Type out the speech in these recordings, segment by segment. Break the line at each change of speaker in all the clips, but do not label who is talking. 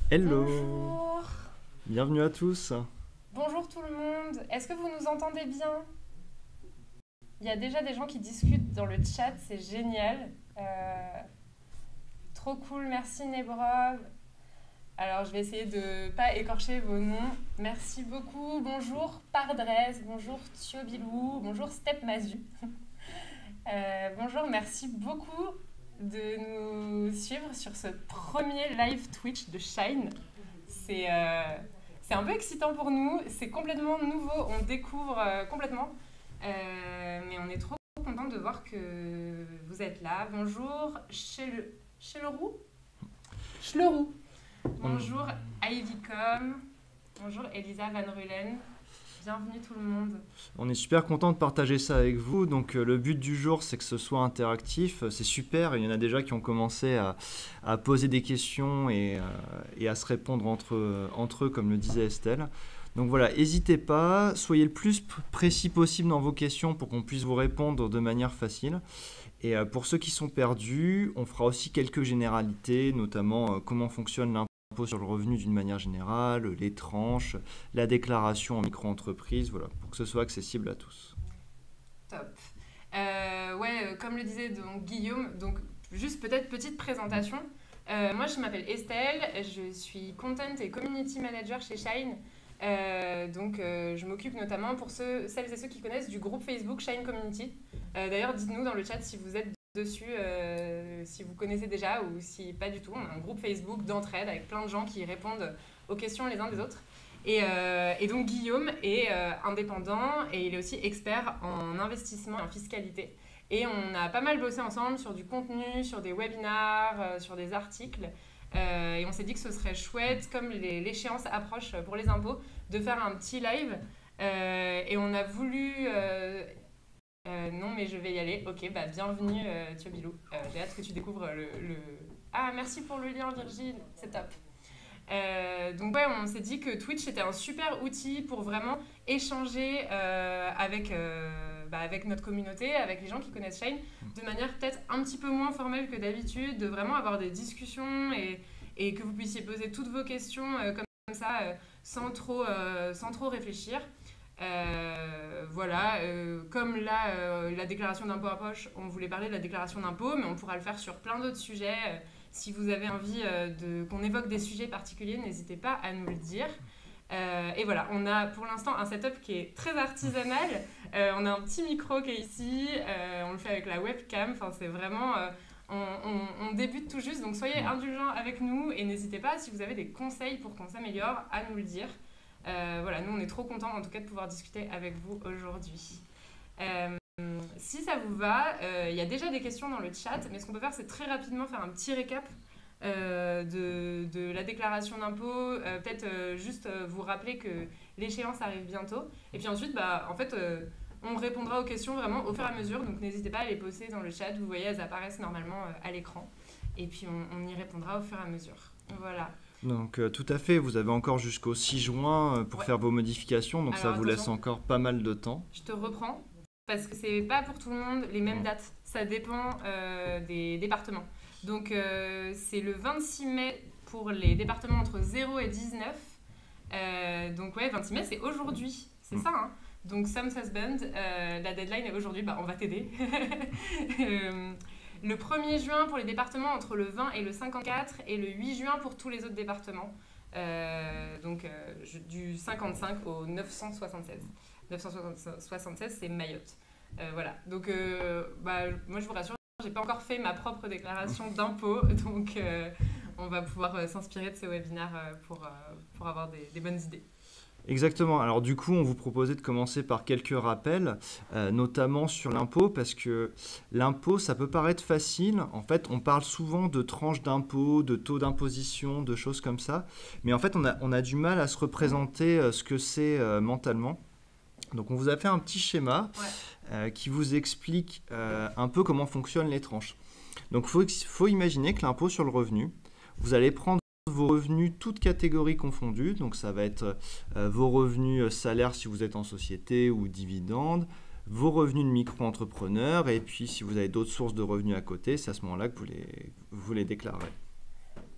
Hello,
Bonjour.
bienvenue à tous.
Bonjour tout le monde. Est-ce que vous nous entendez bien? Il y a déjà des gens qui discutent dans le chat, c'est génial. Trop cool, merci Nebrov. Alors je vais essayer de pas écorcher vos noms. Merci beaucoup. Bonjour Pardrez, bonjour Thiobilou, bonjour Step Mazu. Bonjour, merci beaucoup de nous suivre sur ce premier live Twitch de Shine. C'est c'est un peu excitant pour nous, c'est complètement nouveau, on découvre complètement. Mais on est trop content de voir que vous êtes là. Bonjour Chelerou. Schleroux.
On,
Bonjour Ivycom. Bonjour Elisa Van Rulen. Bienvenue tout le monde.
on est super content de partager ça avec vous. Donc le but du jour, c'est que ce soit interactif. C'est super. Il y en a déjà qui ont commencé à poser des questions et à se répondre entre eux, comme le disait Estelle. Donc voilà, n'hésitez pas, soyez le plus précis possible dans vos questions pour qu'on puisse vous répondre de manière facile. Et pour ceux qui sont perdus, on fera aussi quelques généralités, notamment comment fonctionne l'impôt sur le revenu d'une manière générale, les tranches, la déclaration en micro-entreprise, voilà, pour que ce soit accessible à tous.
Top. Comme le disait donc Guillaume, donc juste peut-être petite présentation. Moi, je m'appelle Estelle, je suis Content et Community Manager chez Shine. Je m'occupe notamment pour celles et ceux qui connaissent du groupe Facebook Shine Community. D'ailleurs, dites-nous dans le chat si vous êtes dessus, si vous connaissez déjà ou si pas du tout. On a un groupe Facebook d'entraide avec plein de gens qui répondent aux questions les uns des autres. Et donc Guillaume est indépendant et il est aussi expert en investissement et en fiscalité. Et on a pas mal bossé ensemble sur du contenu, sur des webinars, sur des articles. Et on s'est dit que ce serait chouette, comme l'échéance approche pour les impôts, de faire un petit live. Et on a voulu... non, mais je vais y aller. Ok, bah bienvenue Thiobilou. J'ai hâte que tu découvres le... Ah, merci pour le lien Virgile, c'est top. On s'est dit que Twitch était un super outil pour vraiment échanger avec notre communauté, avec les gens qui connaissent Shine, de manière peut-être un petit peu moins formelle que d'habitude, de vraiment avoir des discussions et que vous puissiez poser toutes vos questions comme ça, sans trop réfléchir. Comme là, la déclaration d'impôt à poche, on voulait parler de la déclaration d'impôt, mais on pourra le faire sur plein d'autres sujets. Si vous avez envie qu'on évoque des sujets particuliers, n'hésitez pas à nous le dire. Et voilà, on a pour l'instant un setup qui est très artisanal. On a un petit micro qui est ici, on le fait avec la webcam. Enfin, c'est vraiment... on débute tout juste, donc soyez indulgents avec nous et n'hésitez pas, si vous avez des conseils pour qu'on s'améliore, à nous le dire. Nous on est trop contents en tout cas de pouvoir discuter avec vous aujourd'hui. Si ça vous va, il y a déjà des questions dans le chat, mais ce qu'on peut faire, c'est très rapidement faire un petit récap de la déclaration d'impôt, juste vous rappeler que l'échéance arrive bientôt. Et puis ensuite, on répondra aux questions vraiment au fur et à mesure, donc n'hésitez pas à les poster dans le chat. Vous voyez, elles apparaissent normalement à l'écran. Et puis on y répondra au fur et à mesure. Voilà.
Donc tout à fait, vous avez encore jusqu'au 6 juin pour faire vos modifications, donc
Alors,
ça vous laisse
attention,
encore pas mal de temps.
je te reprends, parce que c'est pas pour tout le monde les mêmes dates. Ça dépend des départements. Donc c'est le 26 mai pour les départements entre 0 et 19. 26 mai, c'est aujourd'hui. C'est ça, hein. Donc Sam's Husband, la deadline est aujourd'hui. Bah, on va t'aider. Le 1er juin pour les départements entre le 20 et le 54 et le 8 juin pour tous les autres départements. Du 55 au 976. 976, c'est Mayotte. Moi je vous rassure, j'ai pas encore fait ma propre déclaration d'impôt, donc on va pouvoir s'inspirer de ce webinaire pour avoir des bonnes idées.
Exactement. Alors du coup, on vous proposait de commencer par quelques rappels, notamment sur l'impôt, parce que l'impôt, ça peut paraître facile. En fait, on parle souvent de tranches d'impôt, de taux d'imposition, de choses comme ça. Mais en fait, on a du mal à se représenter ce que c'est mentalement. Donc on vous a fait un petit schéma qui vous explique un peu comment fonctionnent les tranches. Donc il faut imaginer que l'impôt sur le revenu, vous allez prendre vos revenus, toutes catégories confondues. Donc ça va être vos revenus salaires si vous êtes en société ou dividendes, vos revenus de micro-entrepreneur, et puis si vous avez d'autres sources de revenus à côté, c'est à ce moment-là que vous les déclarez.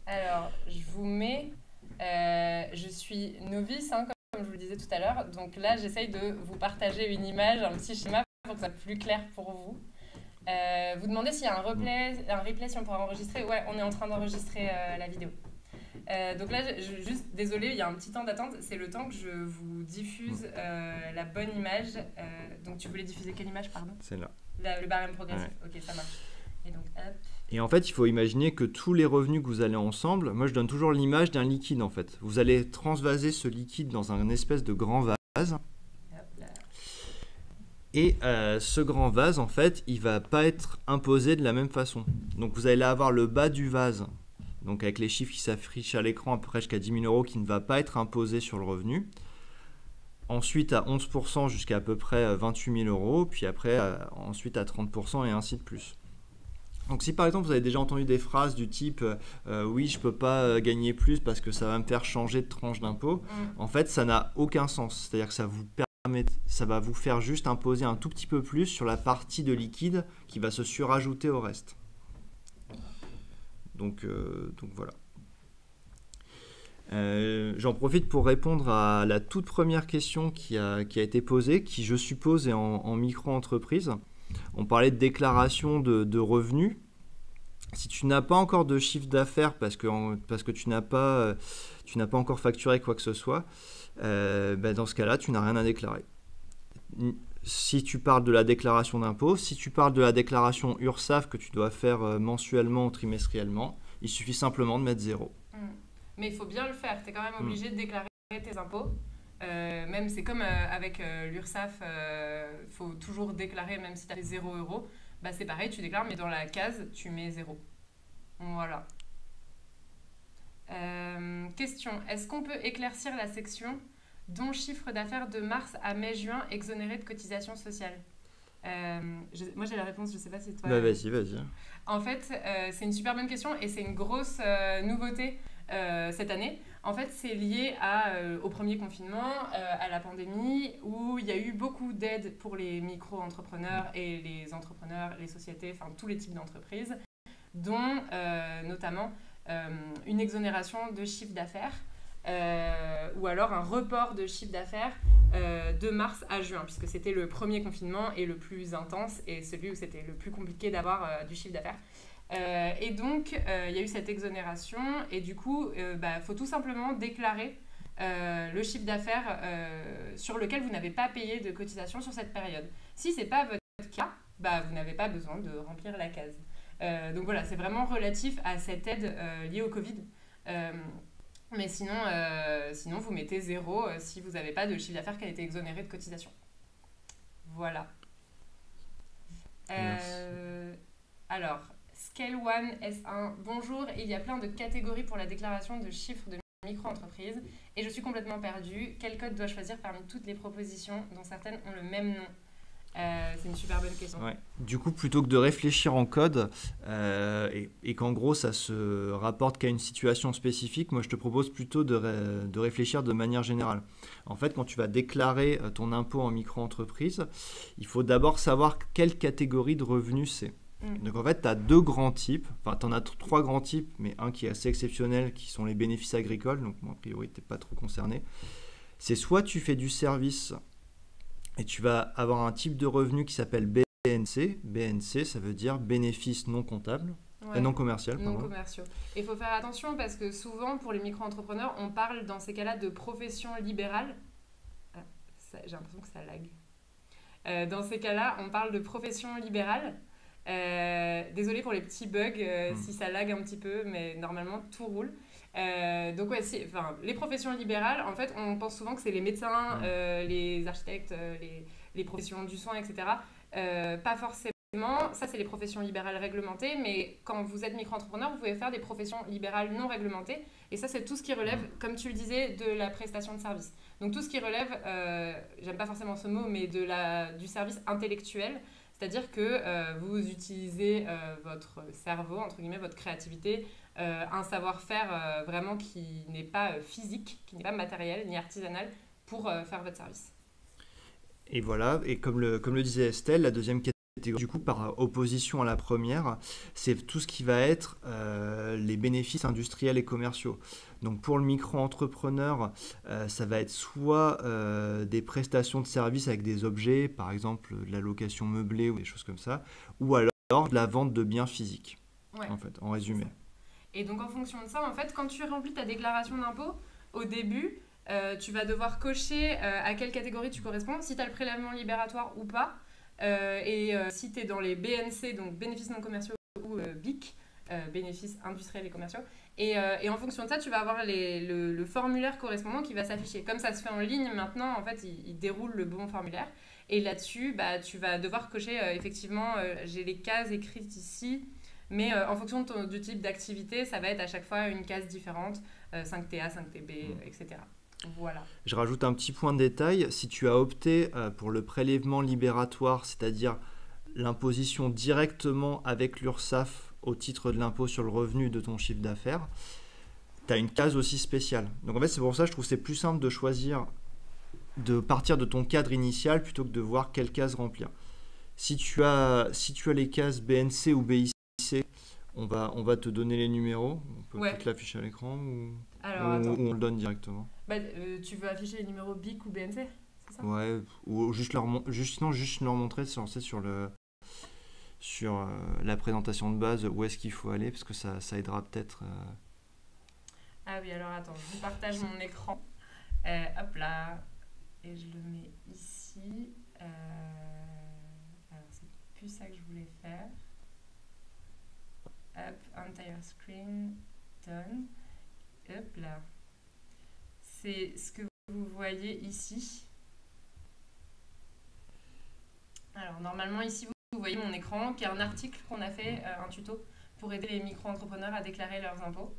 Alors, je vous mets Je suis novice, hein, comme je vous le disais tout à l'heure. Donc là, j'essaye de vous partager une image, un petit schéma pour que ça soit plus clair pour vous. Vous demandez s'il y a un replay, si on pourra enregistrer. Ouais, on est en train d'enregistrer la vidéo. Donc là, juste, désolé, il y a un petit temps d'attente. C'est le temps que je vous diffuse la bonne image. Donc tu voulais diffuser quelle image, pardon?
C'est là.
Le barème progressif. Ouais. Ok, ça marche. Et donc, hop.
Et en fait, il faut imaginer que tous les revenus que vous allez ensemble, moi je donne toujours l'image d'un liquide en fait. Vous allez transvaser ce liquide dans un espèce de grand vase. Et ce grand vase, en fait, il ne va pas être imposé de la même façon. Donc vous allez avoir le bas du vase, donc avec les chiffres qui s'affichent à l'écran, à peu près jusqu'à 10 000 €, qui ne va pas être imposé sur le revenu. Ensuite à 11% jusqu'à à peu près 28 000 €, puis après ensuite à 30% et ainsi de plus. Donc si par exemple vous avez déjà entendu des phrases du type oui je peux pas gagner plus parce que ça va me faire changer de tranche d'impôt, en fait ça n'a aucun sens. C'est-à-dire que ça va vous faire juste imposer un tout petit peu plus sur la partie de liquide qui va se surajouter au reste. Donc voilà. J'en profite pour répondre à la toute première question qui a été posée, qui je suppose est en micro-entreprise. On parlait de déclaration de revenus. Si tu n'as pas encore de chiffre d'affaires parce que tu n'as pas encore facturé quoi que ce soit, dans ce cas-là, tu n'as rien à déclarer. Si tu parles de la déclaration d'impôt, si tu parles de la déclaration URSSAF que tu dois faire mensuellement ou trimestriellement, il suffit simplement de mettre 0.
Mais il faut bien le faire. Tu es quand même obligé de déclarer tes impôts. Même c'est comme avec l'URSSAF, il faut toujours déclarer même si tu as fait 0 €. Bah, c'est pareil, tu déclares, mais dans la case, tu mets 0. Voilà. Question. Est-ce qu'on peut éclaircir la section dont chiffre d'affaires de mars à mai-juin exonéré de cotisations sociales? Moi, j'ai la réponse, je ne sais pas si toi...
Vas-y.
En fait, c'est une super bonne question et c'est une grosse nouveauté cette année. En fait, c'est lié au premier confinement, à la pandémie, où il y a eu beaucoup d'aides pour les micro-entrepreneurs et les entrepreneurs, les sociétés, enfin tous les types d'entreprises, dont notamment une exonération de chiffre d'affaires ou alors un report de chiffre d'affaires de mars à juin, puisque c'était le premier confinement et le plus intense et celui où c'était le plus compliqué d'avoir du chiffre d'affaires. Et donc, il y a eu cette exonération et du coup, faut tout simplement déclarer le chiffre d'affaires sur lequel vous n'avez pas payé de cotisation sur cette période. Si ce n'est pas votre cas, vous n'avez pas besoin de remplir la case. Donc voilà, c'est vraiment relatif à cette aide liée au Covid. Mais sinon, vous mettez 0 si vous n'avez pas de chiffre d'affaires qui a été exonéré de cotisation. Voilà. Alors... Scale One S1, bonjour, il y a plein de catégories pour la déclaration de chiffres de micro-entreprise et je suis complètement perdue. Quel code dois-je choisir parmi toutes les propositions dont certaines ont le même nom? C'est une super bonne question.
Ouais. Du coup, plutôt que de réfléchir en code et qu'en gros ça se rapporte qu'à une situation spécifique, moi je te propose plutôt de réfléchir de manière générale. En fait, quand tu vas déclarer ton impôt en micro-entreprise, il faut d'abord savoir quelle catégorie de revenus c'est. Donc en fait, tu as deux grands types, enfin tu en as trois grands types, mais un qui est assez exceptionnel, qui sont les bénéfices agricoles, donc moi, a priori tu n'es pas trop concerné. C'est soit tu fais du service et tu vas avoir un type de revenu qui s'appelle BNC. BNC, ça veut dire bénéfices non comptables, non commerciaux.
Non commerciaux. Et il faut faire attention parce que souvent pour les micro-entrepreneurs, on parle dans ces cas-là de profession libérale. J'ai l'impression que ça lag. Dans ces cas-là, on parle de profession libérale. Désolée pour les petits bugs si ça lag un petit peu, mais normalement tout roule. Donc ouais, les professions libérales, en fait, on pense souvent que c'est les médecins, les architectes, les professions du soin, etc. Pas forcément. Ça, c'est les professions libérales réglementées, mais quand vous êtes micro-entrepreneur, vous pouvez faire des professions libérales non réglementées. Et ça, c'est tout ce qui relève, comme tu le disais, de la prestation de service. Donc tout ce qui relève, j'aime pas forcément ce mot, mais du service intellectuel. C'est-à-dire que vous utilisez votre cerveau, entre guillemets, votre créativité, un savoir-faire vraiment qui n'est pas physique, qui n'est pas matériel ni artisanal pour faire votre service.
Et voilà, et comme le disait Estelle, la deuxième catégorie, du coup, par opposition à la première, c'est tout ce qui va être les bénéfices industriels et commerciaux. Donc pour le micro-entrepreneur, ça va être soit des prestations de services avec des objets, par exemple de la location meublée ou des choses comme ça, ou alors de la vente de biens physiques,
Ouais,
en fait, en
c'est
résumé.
ça. Et donc, en fonction de ça, en fait, quand tu remplis ta déclaration d'impôt, au début, tu vas devoir cocher à quelle catégorie tu corresponds, si tu as le prélèvement libératoire ou pas, si tu es dans les BNC, donc bénéfices non commerciaux, ou BIC, bénéfices industriels et commerciaux. Et en fonction de ça, tu vas avoir le formulaire correspondant qui va s'afficher. Comme ça se fait en ligne maintenant, en fait, il déroule le bon formulaire. Et là-dessus, bah, tu vas devoir cocher, effectivement, j'ai les cases écrites ici. Mais en fonction du type d'activité, ça va être à chaque fois une case différente, 5TA, 5TB, etc. Voilà.
Je rajoute un petit point de détail. Si tu as opté pour le prélèvement libératoire, c'est-à-dire l'imposition directement avec l'URSSAF au titre de l'impôt sur le revenu de ton chiffre d'affaires, tu as une case aussi spéciale. Donc en fait, c'est pour ça que je trouve que c'est plus simple de choisir, de partir de ton cadre initial plutôt que de voir quelle case remplir. Si tu as les cases BNC ou BIC, on va te donner les numéros. On peut
Ouais.
peut-être l'afficher à l'écran ou
Alors, attends.
on le donne directement.
Bah, tu veux afficher les numéros BIC ou BNC, c'est ça?
Ouais, ou juste leur montrer sur la présentation de base où est-ce qu'il faut aller, parce que ça aidera peut-être.
Ah oui, alors attends, je vous partage mon écran. Hop là. Et je le mets ici. Alors, c'est plus ça que je voulais faire. Hop, entire screen, done. Hop là. C'est ce que vous voyez ici. Alors, normalement, ici, vous voyez mon écran, qui est un article qu'on a fait, un tuto, pour aider les micro-entrepreneurs à déclarer leurs impôts.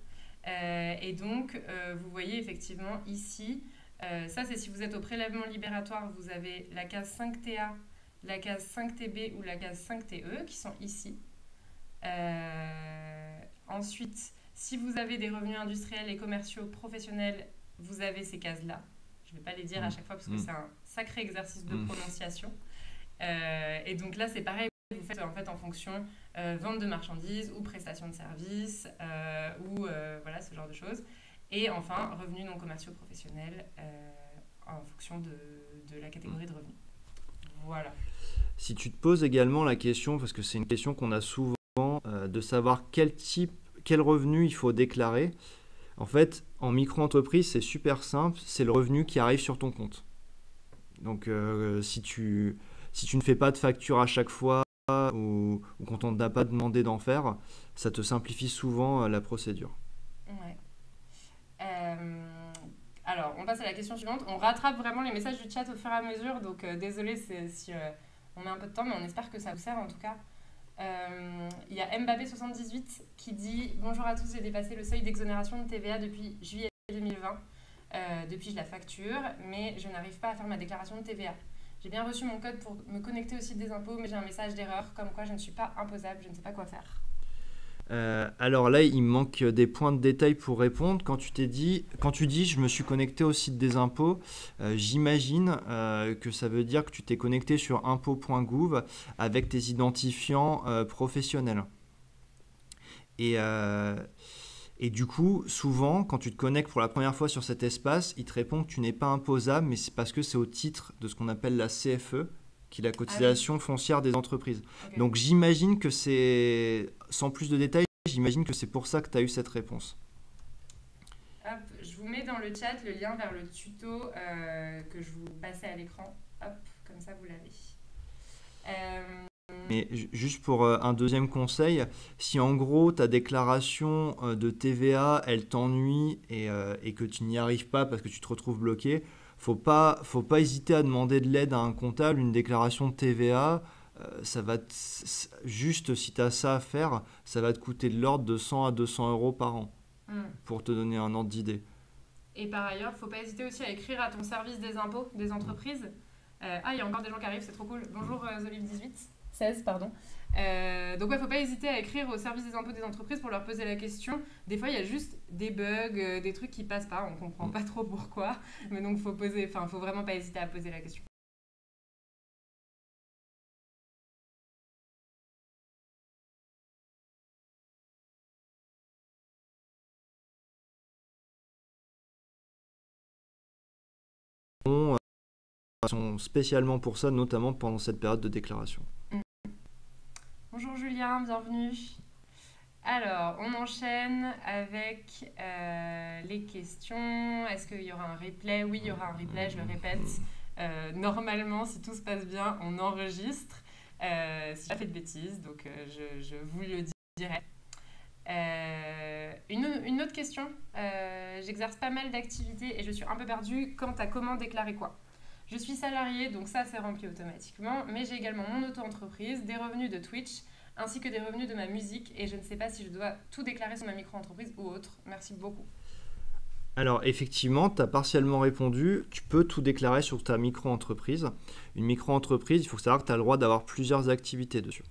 Et donc, vous voyez effectivement ici, ça c'est si vous êtes au prélèvement libératoire, vous avez la case 5TA, la case 5TB ou la case 5TE qui sont ici. Ensuite, si vous avez des revenus industriels et commerciaux professionnels, vous avez ces cases-là. Je ne vais pas les dire à chaque fois parce que c'est un sacré exercice de prononciation. Et donc là, c'est pareil, vous faites en fait en fonction vente de marchandises ou prestation de services ou voilà ce genre de choses. Et enfin, revenus non commerciaux professionnels en fonction de la catégorie de revenus. Voilà.
Si tu te poses également la question, parce que c'est une question qu'on a souvent, de savoir quel revenu il faut déclarer. En fait, en micro-entreprise, c'est super simple, c'est le revenu qui arrive sur ton compte. Donc, si tu ne fais pas de facture à chaque fois ou quand on ne t'a pas demandé d'en faire, ça te simplifie souvent la procédure.
Ouais. Alors, on passe à la question suivante. On rattrape vraiment les messages du chat au fur et à mesure, donc désolé si on met un peu de temps, mais on espère que ça vous sert en tout cas. Il y a Mbappé78 qui dit « Bonjour à tous, j'ai dépassé le seuil d'exonération de TVA depuis juillet 2020. Depuis, je la facture, mais je n'arrive pas à faire ma déclaration de TVA. J'ai bien reçu mon code pour me connecter au site des impôts, mais j'ai un message d'erreur, comme quoi je ne suis pas imposable, je ne sais pas quoi faire. »
Alors là, il me manque des points de détail pour répondre. Quand tu dis je me suis connecté au site des impôts, j'imagine que ça veut dire que tu t'es connecté sur impôts.gouv avec tes identifiants professionnels. Et du coup, souvent, quand tu te connectes pour la première fois sur cet espace, il te répond que tu n'es pas imposable, mais c'est parce que c'est au titre de ce qu'on appelle la CFE, qui est la cotisation foncière des entreprises.
Okay.
Donc j'imagine que c'est, sans plus de détails, j'imagine que c'est pour ça que tu as eu cette réponse.
Hop, je vous mets dans le chat le lien vers le tuto que je vous passais à l'écran. Hop, comme ça vous l'avez.
Mais juste pour un deuxième conseil, si en gros ta déclaration de TVA, elle t'ennuie et que tu n'y arrives pas parce que tu te retrouves bloqué, faut pas hésiter à demander de l'aide à un comptable. Une déclaration de TVA, ça va juste si tu as ça à faire, ça va te coûter de l'ordre de 100 à 200 euros par an, pour te donner un ordre d'idée.
Et par ailleurs, faut pas hésiter aussi à écrire à ton service des impôts des entreprises. Il y a encore des gens qui arrivent, c'est trop cool. Bonjour Zolib18. 16, pardon. Donc, faut pas hésiter à écrire au service des impôts des entreprises pour leur poser la question. Des fois, il y a juste des bugs, des trucs qui passent pas, on comprend pas trop pourquoi. Mais donc, faut vraiment pas hésiter à poser la question.
sont spécialement pour ça, notamment pendant cette période de déclaration.
Bonjour Julien, bienvenue. Alors, on enchaîne avec les questions. Est-ce qu'il y aura un replay? Oui, il y aura un replay, je le répète. Normalement, si tout se passe bien, on enregistre. Si j'ai pas fait de bêtises, donc je vous le dirai. Une autre question. J'exerce pas mal d'activités et je suis un peu perdue quant à comment déclarer quoi. Je suis salariée, donc ça c'est rempli automatiquement, mais j'ai également mon auto-entreprise, des revenus de Twitch, ainsi que des revenus de ma musique, et je ne sais pas si je dois tout déclarer sur ma micro-entreprise ou autre. Merci beaucoup.
Alors effectivement, tu as partiellement répondu, tu peux tout déclarer sur ta micro-entreprise. Une micro-entreprise, il faut savoir que tu as le droit d'avoir plusieurs activités dessus.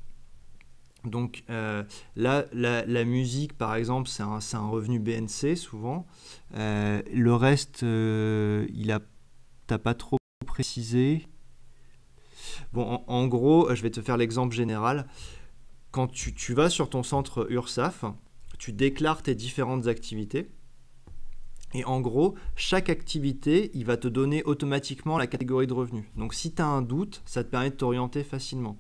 Donc là, la musique, par exemple, c'est un revenu BNC souvent. Le reste, t'as pas trop précisé. Bon, en gros, je vais te faire l'exemple général. Quand tu vas sur ton centre URSSAF, tu déclares tes différentes activités. Et en gros, chaque activité, il va te donner automatiquement la catégorie de revenus. Donc si tu as un doute, ça te permet de t'orienter facilement.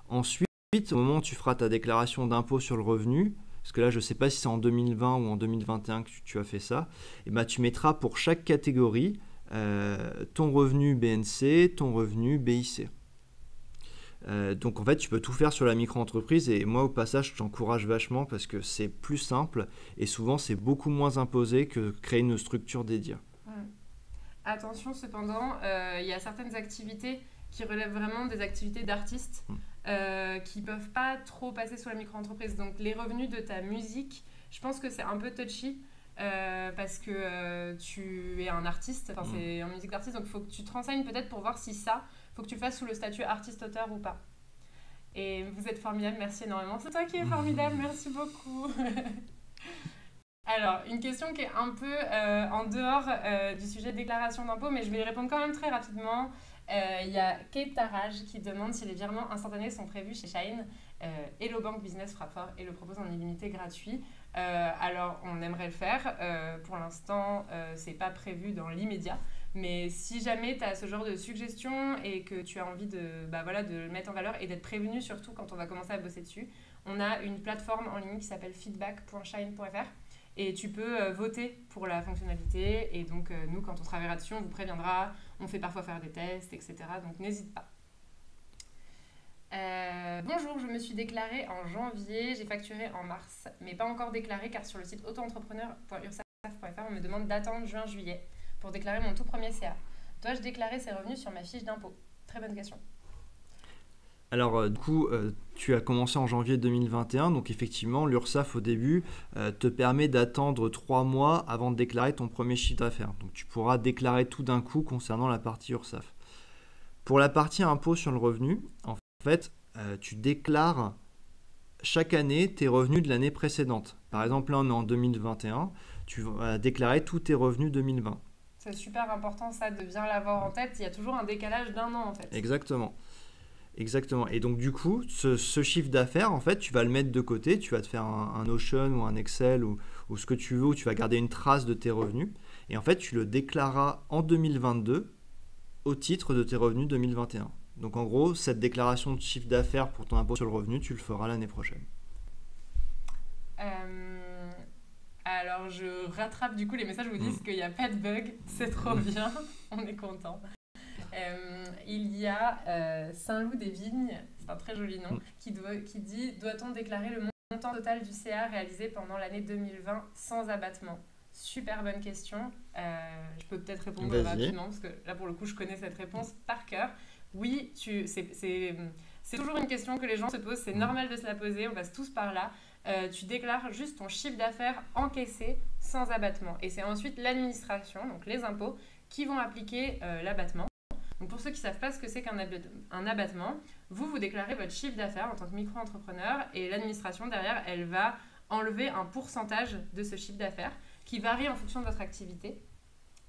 Ensuite, au moment où tu feras ta déclaration d'impôt sur le revenu, parce que là, je ne sais pas si c'est en 2020 ou en 2021 que tu as fait ça, et ben, tu mettras pour chaque catégorie ton revenu BNC, ton revenu BIC. Donc en fait, tu peux tout faire sur la micro-entreprise et moi, au passage, je t'encourage vachement parce que c'est plus simple et souvent, c'est beaucoup moins imposé que créer une structure dédiée.
Attention, cependant, il y a certaines activités qui relèvent vraiment des activités d'artistes qui ne peuvent pas trop passer sur la micro-entreprise. Donc les revenus de ta musique, je pense que c'est un peu touchy parce que tu es un artiste, c'est en musique d'artiste, donc il faut que tu te renseignes peut-être pour voir si ça, il faut que tu le fasses sous le statut artiste-auteur ou pas. Et vous êtes formidable, merci énormément. C'est toi qui es formidable, merci beaucoup. Alors, une question qui est un peu en dehors du sujet de déclaration d'impôt, mais je vais y répondre quand même très rapidement. Il y a Kate Tarage qui demande si les virements instantanés sont prévus chez Shine. Hello Bank Business frappe fort et le propose en illimité gratuit. Alors, on aimerait le faire. Pour l'instant, c'est pas prévu dans l'immédiat. Mais si jamais tu as ce genre de suggestions et que tu as envie de le mettre en valeur et d'être prévenu, surtout quand on va commencer à bosser dessus, on a une plateforme en ligne qui s'appelle feedback.shine.fr et tu peux voter pour la fonctionnalité. Et donc, nous, quand on travaillera dessus, on vous préviendra. On fait parfois faire des tests, etc. Donc, n'hésite pas. Bonjour, je me suis déclarée en janvier, j'ai facturé en mars, mais pas encore déclaré car sur le site autoentrepreneur.ursaf.fr, on me demande d'attendre juin-juillet pour déclarer mon tout premier CA. Dois-je déclarer ces revenus sur ma fiche d'impôt? Très bonne question.
Alors, du coup, tu as commencé en janvier 2021, donc effectivement, l'URSSAF au début te permet d'attendre 3 mois avant de déclarer ton premier chiffre d'affaires. Donc, tu pourras déclarer tout d'un coup concernant la partie URSSAF. Pour la partie impôt sur le revenu, en fait, tu déclares chaque année tes revenus de l'année précédente. Par exemple, là, on est en 2021, tu vas déclarer tous tes revenus 2020.
C'est super important ça de bien l'avoir en tête. Il y a toujours un décalage d'1 an en fait.
Exactement. Et donc du coup, ce chiffre d'affaires, en fait, tu vas le mettre de côté. Tu vas te faire un Notion ou un Excel ou ce que tu veux, où tu vas garder une trace de tes revenus. Et en fait, tu le déclareras en 2022 au titre de tes revenus 2021. Donc en gros, cette déclaration de chiffre d'affaires pour ton impôt sur le revenu, tu le feras l'année prochaine.
Alors, je rattrape du coup les messages vous disent qu'il n'y a pas de bug, c'est trop bien, on est content. Il y a Saint-Loup-des-Vignes, c'est un très joli nom, qui dit « Doit-on déclarer le montant total du CA réalisé pendant l'année 2020 sans abattement ?» Super bonne question. Je peux peut-être répondre rapidement, parce que là, pour le coup, je connais cette réponse par cœur. Oui, c'est toujours une question que les gens se posent, c'est normal de se la poser, on passe tous par là. Tu déclares juste ton chiffre d'affaires encaissé sans abattement. Et c'est ensuite l'administration, donc les impôts, qui vont appliquer l'abattement. Donc pour ceux qui ne savent pas ce que c'est qu'un abattement, vous déclarez votre chiffre d'affaires en tant que micro-entrepreneur et l'administration derrière, elle va enlever un pourcentage de ce chiffre d'affaires qui varie en fonction de votre activité.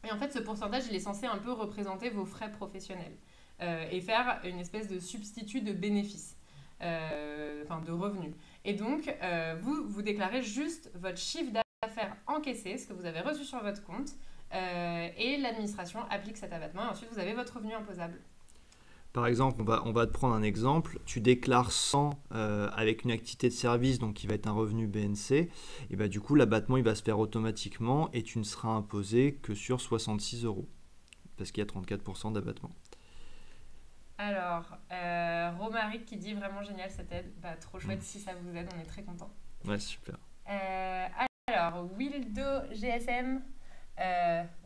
Et en fait, ce pourcentage, il est censé un peu représenter vos frais professionnels et faire une espèce de substitut de bénéfices, de revenus. Et donc, vous déclarez juste votre chiffre d'affaires encaissé, ce que vous avez reçu sur votre compte, Et l'administration applique cet abattement et ensuite vous avez votre revenu imposable.
Par exemple, on va te prendre un exemple. Tu déclares 100 avec une activité de service, donc qui va être un revenu BNC. Et bah, du coup, l'abattement il va se faire automatiquement et tu ne seras imposé que sur 66 euros. Parce qu'il y a 34% d'abattement.
Alors, Romaric qui dit vraiment génial cette aide. Bah, trop chouette, si ça vous aide, on est très content.
Ouais, super.
Alors, Wildo GSM,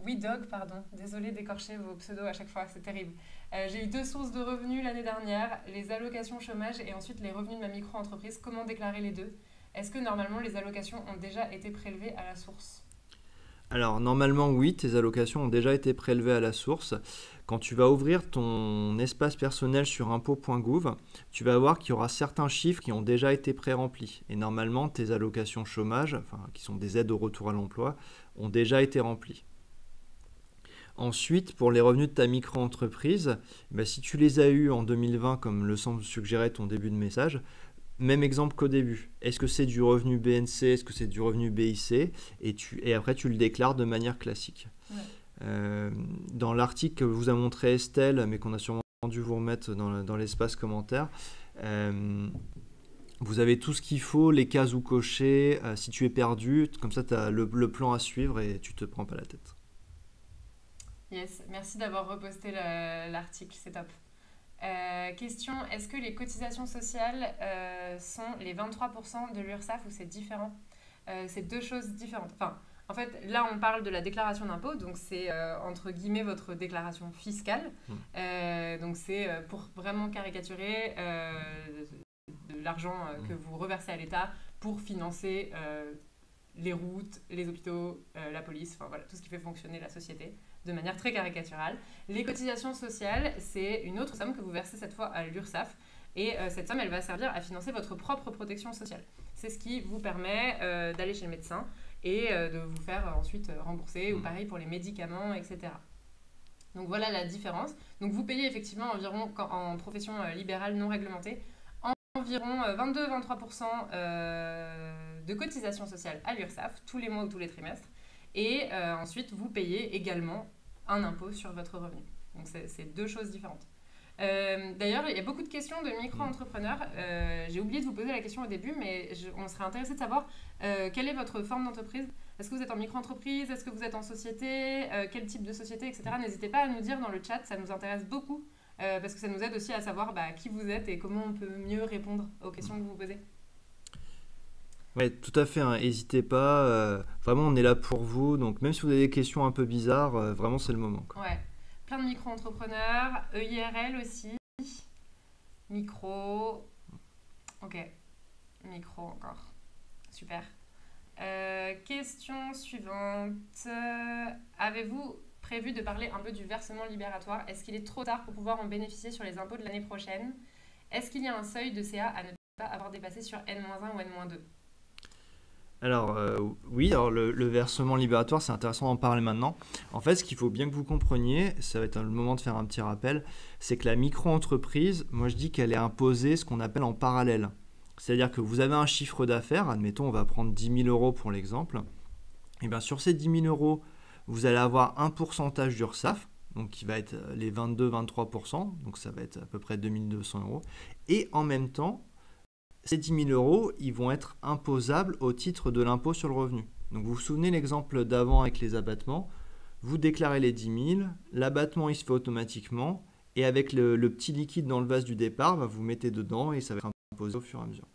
WeDog, pardon, désolé d'écorcher vos pseudos à chaque fois, c'est terrible. J'ai eu 2 sources de revenus l'année dernière, les allocations chômage et ensuite les revenus de ma micro-entreprise. Comment déclarer les deux? Est-ce que normalement les allocations ont déjà été prélevées à la source?
Alors, normalement, oui, tes allocations ont déjà été prélevées à la source. Quand tu vas ouvrir ton espace personnel sur impôts.gouv, tu vas voir qu'il y aura certains chiffres qui ont déjà été pré-remplis. Et normalement, tes allocations chômage, qui sont des aides au retour à l'emploi, ont déjà été remplies. Ensuite, pour les revenus de ta micro-entreprise, si tu les as eus en 2020, comme le semble suggérer ton début de message, même exemple qu'au début. Est-ce que c'est du revenu BNC? Est-ce que c'est du revenu BIC? Et après, tu le déclares de manière classique. Ouais. Dans l'article que vous a montré Estelle, mais qu'on a sûrement dû vous remettre dans l'espace commentaire, vous avez tout ce qu'il faut, les cases où cocher, si tu es perdu, comme ça tu as le plan à suivre et tu te prends pas la tête.
Yes, merci d'avoir reposté l'article, c'est top. Question, est-ce que les cotisations sociales sont les 23% de l'URSSAF ou c'est différent? C'est 2 choses différentes. Enfin, en fait, là, on parle de la déclaration d'impôt, donc c'est entre guillemets votre déclaration fiscale. Donc c'est pour vraiment caricaturer de l'argent que vous reversez à l'État pour financer les routes, les hôpitaux, la police, enfin voilà, tout ce qui fait fonctionner la société de manière très caricaturale. Les cotisations sociales, c'est une autre somme que vous versez cette fois à l'URSSAF. Et cette somme, elle va servir à financer votre propre protection sociale. C'est ce qui vous permet d'aller chez le médecin et de vous faire ensuite rembourser, ou pareil pour les médicaments, etc. Donc voilà la différence. Donc vous payez effectivement environ, en profession libérale non réglementée, environ 22-23% de cotisations sociales à l'URSSAF, tous les mois ou tous les trimestres. Et ensuite, vous payez également un impôt sur votre revenu. Donc, c'est 2 choses différentes. D'ailleurs, il y a beaucoup de questions de micro-entrepreneurs. J'ai oublié de vous poser la question au début, mais on serait intéressé de savoir quelle est votre forme d'entreprise. Est-ce que vous êtes en micro-entreprise? Est-ce que vous êtes en société? Quel type de société, etc. N'hésitez pas à nous dire dans le chat, ça nous intéresse beaucoup, parce que ça nous aide aussi à savoir qui vous êtes et comment on peut mieux répondre aux questions que vous posez.
Oui, tout à fait, n'hésitez pas. Vraiment, on est là pour vous. Donc, même si vous avez des questions un peu bizarres, vraiment, c'est le moment, quoi.
Ouais, plein de micro-entrepreneurs, EIRL aussi. Micro. Ok, micro encore. Super. Question suivante. Avez-vous prévu de parler un peu du versement libératoire? Est-ce qu'il est trop tard pour pouvoir en bénéficier sur les impôts de l'année prochaine? Est-ce qu'il y a un seuil de CA à ne pas avoir dépassé sur N-1 ou N-2?
Alors oui, alors le versement libératoire, c'est intéressant d'en parler maintenant. En fait, ce qu'il faut bien que vous compreniez, ça va être le moment de faire un petit rappel, c'est que la micro-entreprise, moi je dis qu'elle est imposée ce qu'on appelle en parallèle. C'est-à-dire que vous avez un chiffre d'affaires, admettons on va prendre 10 000 euros pour l'exemple, et bien sur ces 10 000 euros, vous allez avoir un pourcentage d'URSSAF, donc qui va être les 22-23%, donc ça va être à peu près 2 200 euros, et en même temps, ces 10 000 euros, ils vont être imposables au titre de l'impôt sur le revenu. Donc vous vous souvenez l'exemple d'avant avec les abattements, vous déclarez les 10 000, l'abattement il se fait automatiquement, et avec le petit liquide dans le vase du départ, vous mettez dedans et ça va être imposé au fur et à mesure.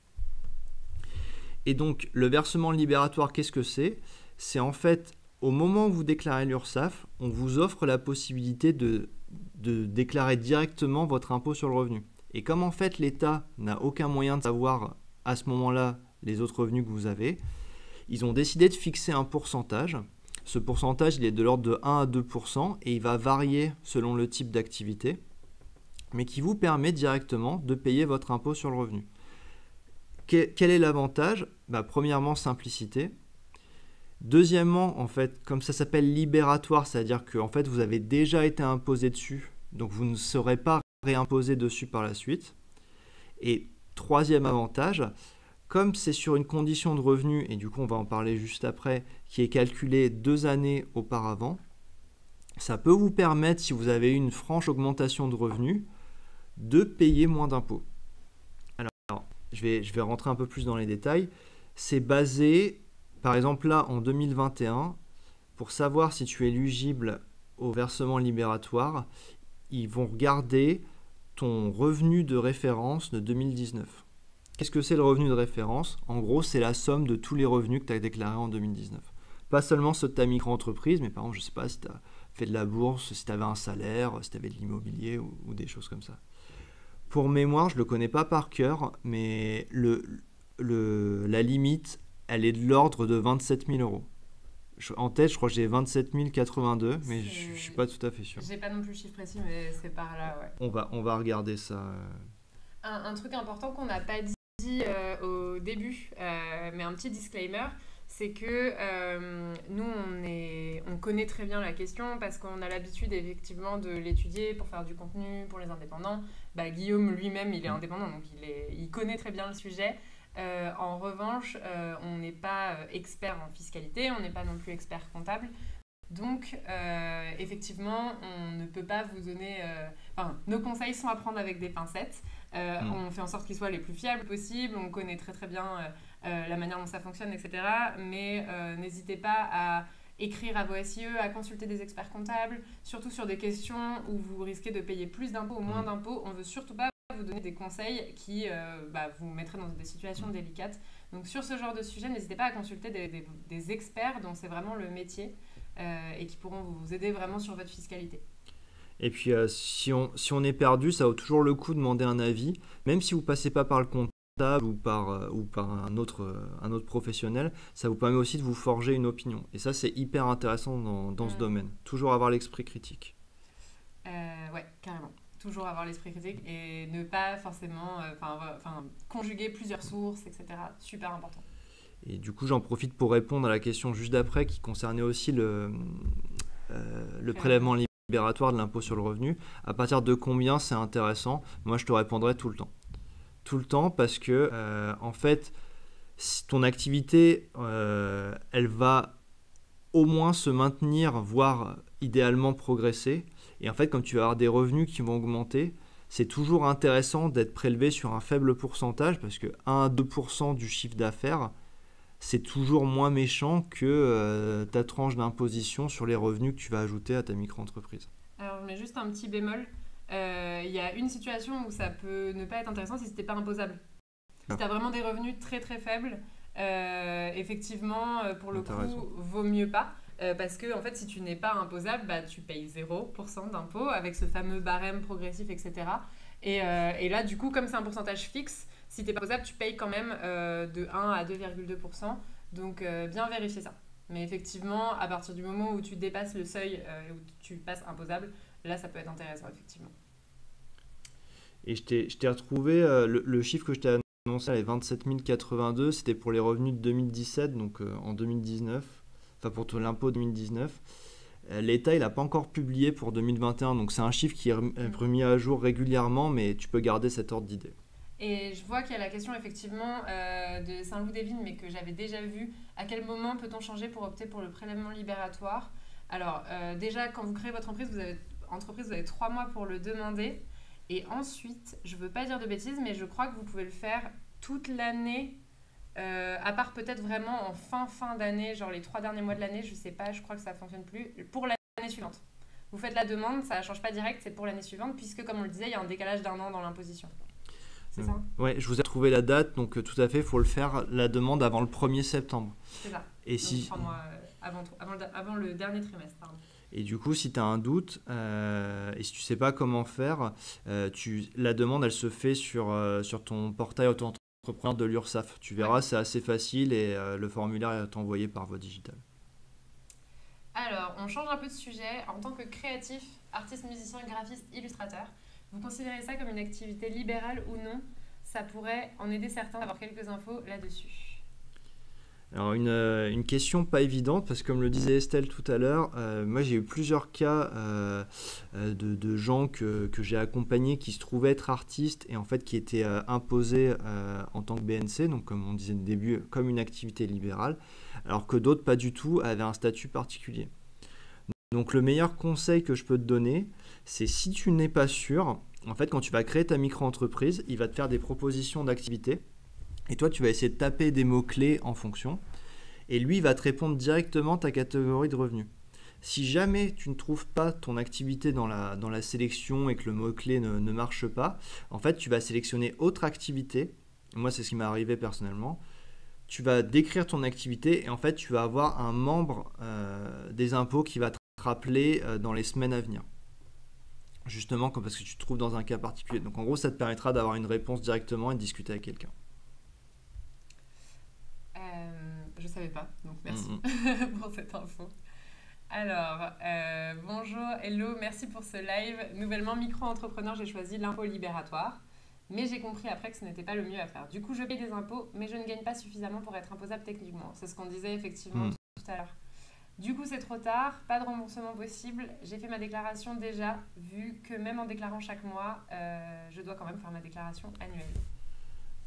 Et donc le versement libératoire, qu'est-ce que c'est? C'est en fait, au moment où vous déclarez l'URSSAF, on vous offre la possibilité de déclarer directement votre impôt sur le revenu. Et comme en fait l'État n'a aucun moyen de savoir à ce moment-là les autres revenus que vous avez, ils ont décidé de fixer un pourcentage. Ce pourcentage, il est de l'ordre de 1 à 2% et il va varier selon le type d'activité, mais qui vous permet directement de payer votre impôt sur le revenu. Quel est l'avantage? Premièrement, simplicité. Deuxièmement, en fait, comme ça s'appelle libératoire, c'est-à-dire que en fait, vous avez déjà été imposé dessus, donc vous ne serez pas réimposé dessus par la suite. Et troisième avantage, comme c'est sur une condition de revenu, et du coup on va en parler juste après, qui est calculée 2 années auparavant, ça peut vous permettre, si vous avez une franche augmentation de revenus, de payer moins d'impôts. Alors, je vais rentrer un peu plus dans les détails. C'est basé, par exemple là, en 2021, pour savoir si tu es éligible au versement libératoire, ils vont regarder ton revenu de référence de 2019. Qu'est-ce que c'est le revenu de référence? En gros, c'est la somme de tous les revenus que tu as déclarés en 2019. Pas seulement ceux de ta micro-entreprise, mais par exemple, je ne sais pas si tu as fait de la bourse, si tu avais un salaire, si tu avais de l'immobilier ou des choses comme ça. Pour mémoire, je ne le connais pas par cœur, mais la limite, elle est de l'ordre de 27 000 euros. En tête, je crois que j'ai 27 082, mais je ne suis pas tout à fait sûr.
J'ai pas non plus le chiffre précis, mais c'est par là, ouais.
On va regarder ça.
Un truc important qu'on n'a pas dit au début, mais un petit disclaimer, c'est que nous, on connaît très bien la question parce qu'on a l'habitude effectivement de l'étudier pour faire du contenu pour les indépendants. Guillaume lui-même, il est indépendant, donc il connaît très bien le sujet. En revanche, on n'est pas expert en fiscalité, on n'est pas non plus expert comptable. Donc, effectivement, on ne peut pas vous donner... nos conseils sont à prendre avec des pincettes. On fait en sorte qu'ils soient les plus fiables possibles. On connaît très très bien la manière dont ça fonctionne, etc. Mais n'hésitez pas à écrire à vos SIE, à consulter des experts comptables, surtout sur des questions où vous risquez de payer plus d'impôts ou moins d'impôts. On ne veut surtout pas vous donner des conseils qui vous mettraient dans des situations délicates. Donc sur ce genre de sujet, n'hésitez pas à consulter des experts dont c'est vraiment le métier et qui pourront vous aider vraiment sur votre fiscalité.
Et puis si on est perdu, ça vaut toujours le coup de demander un avis, même si vous ne passez pas par le comptable ou par un autre professionnel, ça vous permet aussi de vous forger une opinion. Et ça, c'est hyper intéressant dans ce domaine. Toujours avoir l'esprit critique.
Ouais, carrément. Toujours avoir l'esprit critique et ne pas forcément conjuguer plusieurs sources, etc. Super important.
Et du coup, j'en profite pour répondre à la question juste d'après qui concernait aussi le prélèvement libératoire de l'impôt sur le revenu. À partir de combien c'est intéressant? Moi, je te répondrai tout le temps. Tout le temps parce que, en fait, si ton activité, elle va au moins se maintenir, voire idéalement progresser. Et en fait, comme tu vas avoir des revenus qui vont augmenter, c'est toujours intéressant d'être prélevé sur un faible pourcentage parce que 1 à 2% du chiffre d'affaires, c'est toujours moins méchant que ta tranche d'imposition sur les revenus que tu vas ajouter à ta micro-entreprise.
Alors, je mets juste un petit bémol. Il y a une situation où ça peut ne pas être intéressant si ce n'était pas imposable. Si tu as vraiment des revenus très très faibles, effectivement, pour le coup, vaut mieux pas. Parce que en fait, si tu n'es pas imposable, tu payes 0% d'impôt avec ce fameux barème progressif, etc. Et là, du coup, comme c'est un pourcentage fixe, si tu n'es pas imposable, tu payes quand même de 1 à 2,2%. Donc, bien vérifier ça. Mais effectivement, à partir du moment où tu dépasses le seuil, où tu passes imposable, là, ça peut être intéressant, effectivement.
Et je t'ai retrouvé le chiffre que je t'ai annoncé, les 27 082, c'était pour les revenus de 2017, donc en 2019. Enfin, pour l'impôt 2019. L'État, il n'a pas encore publié pour 2021, donc c'est un chiffre qui est remis à jour régulièrement, mais tu peux garder cet ordre d'idée.
Et je vois qu'il y a la question effectivement de Saint-Loup-des-Vignes, mais que j'avais déjà vue. À quel moment peut-on changer pour opter pour le prélèvement libératoire? Alors déjà, quand vous créez votre entreprise, vous avez 3 mois pour le demander. Et ensuite, je ne veux pas dire de bêtises, mais je crois que vous pouvez le faire toute l'année. À part peut-être vraiment en fin d'année, genre les 3 derniers mois de l'année, je sais pas, je crois que ça fonctionne plus, pour l'année suivante. Vous faites la demande, ça ne change pas direct, c'est pour l'année suivante, puisque comme on le disait, il y a un décalage d'1 an dans l'imposition. C'est ça?
Ouais, je vous ai trouvé la date, donc tout à fait, il faut le faire, la demande avant le 1er septembre.
C'est ça,
et
donc 3 mois avant le dernier trimestre, pardon.
Et du coup, si tu as un doute, et si tu ne sais pas comment faire, la demande, elle se fait sur ton portail auto-entrepreneur de l'URSSAF. Tu verras, c'est assez facile et le formulaire est envoyé par voie digitale.
Alors, on change un peu de sujet. En tant que créatif, artiste, musicien, graphiste, illustrateur, vous considérez ça comme une activité libérale ou non? Ça pourrait en aider certains à avoir quelques infos là-dessus.
Alors une question pas évidente parce que comme le disait Estelle tout à l'heure, moi j'ai eu plusieurs cas de gens que j'ai accompagnés qui se trouvaient être artistes et en fait qui étaient imposés en tant que BNC, donc comme on disait au début, comme une activité libérale, alors que d'autres pas du tout avaient un statut particulier. Donc le meilleur conseil que je peux te donner, c'est si tu n'es pas sûr, en fait quand tu vas créer ta micro-entreprise, il va te faire des propositions d'activité et toi tu vas essayer de taper des mots-clés en fonction et lui il va te répondre directement ta catégorie de revenus. Si jamais tu ne trouves pas ton activité dans la sélection et que le mot-clé ne marche pas, en fait tu vas sélectionner autre activité. Moi c'est ce qui m'est arrivé personnellement. Tu vas décrire ton activité et en fait tu vas avoir un membre des impôts qui va te rappeler dans les semaines à venir. Justement parce que tu te trouves dans un cas particulier. Donc en gros ça te permettra d'avoir une réponse directement et de discuter avec quelqu'un.
Je savais pas, donc merci pour cette info. Alors, bonjour, hello, merci pour ce live. Nouvellement micro-entrepreneur, j'ai choisi l'impôt libératoire. Mais j'ai compris après que ce n'était pas le mieux à faire. Du coup, je paye des impôts, mais je ne gagne pas suffisamment pour être imposable techniquement. C'est ce qu'on disait effectivement tout à l'heure. Du coup, c'est trop tard, pas de remboursement possible. J'ai fait ma déclaration déjà, vu que même en déclarant chaque mois, je dois quand même faire ma déclaration annuelle.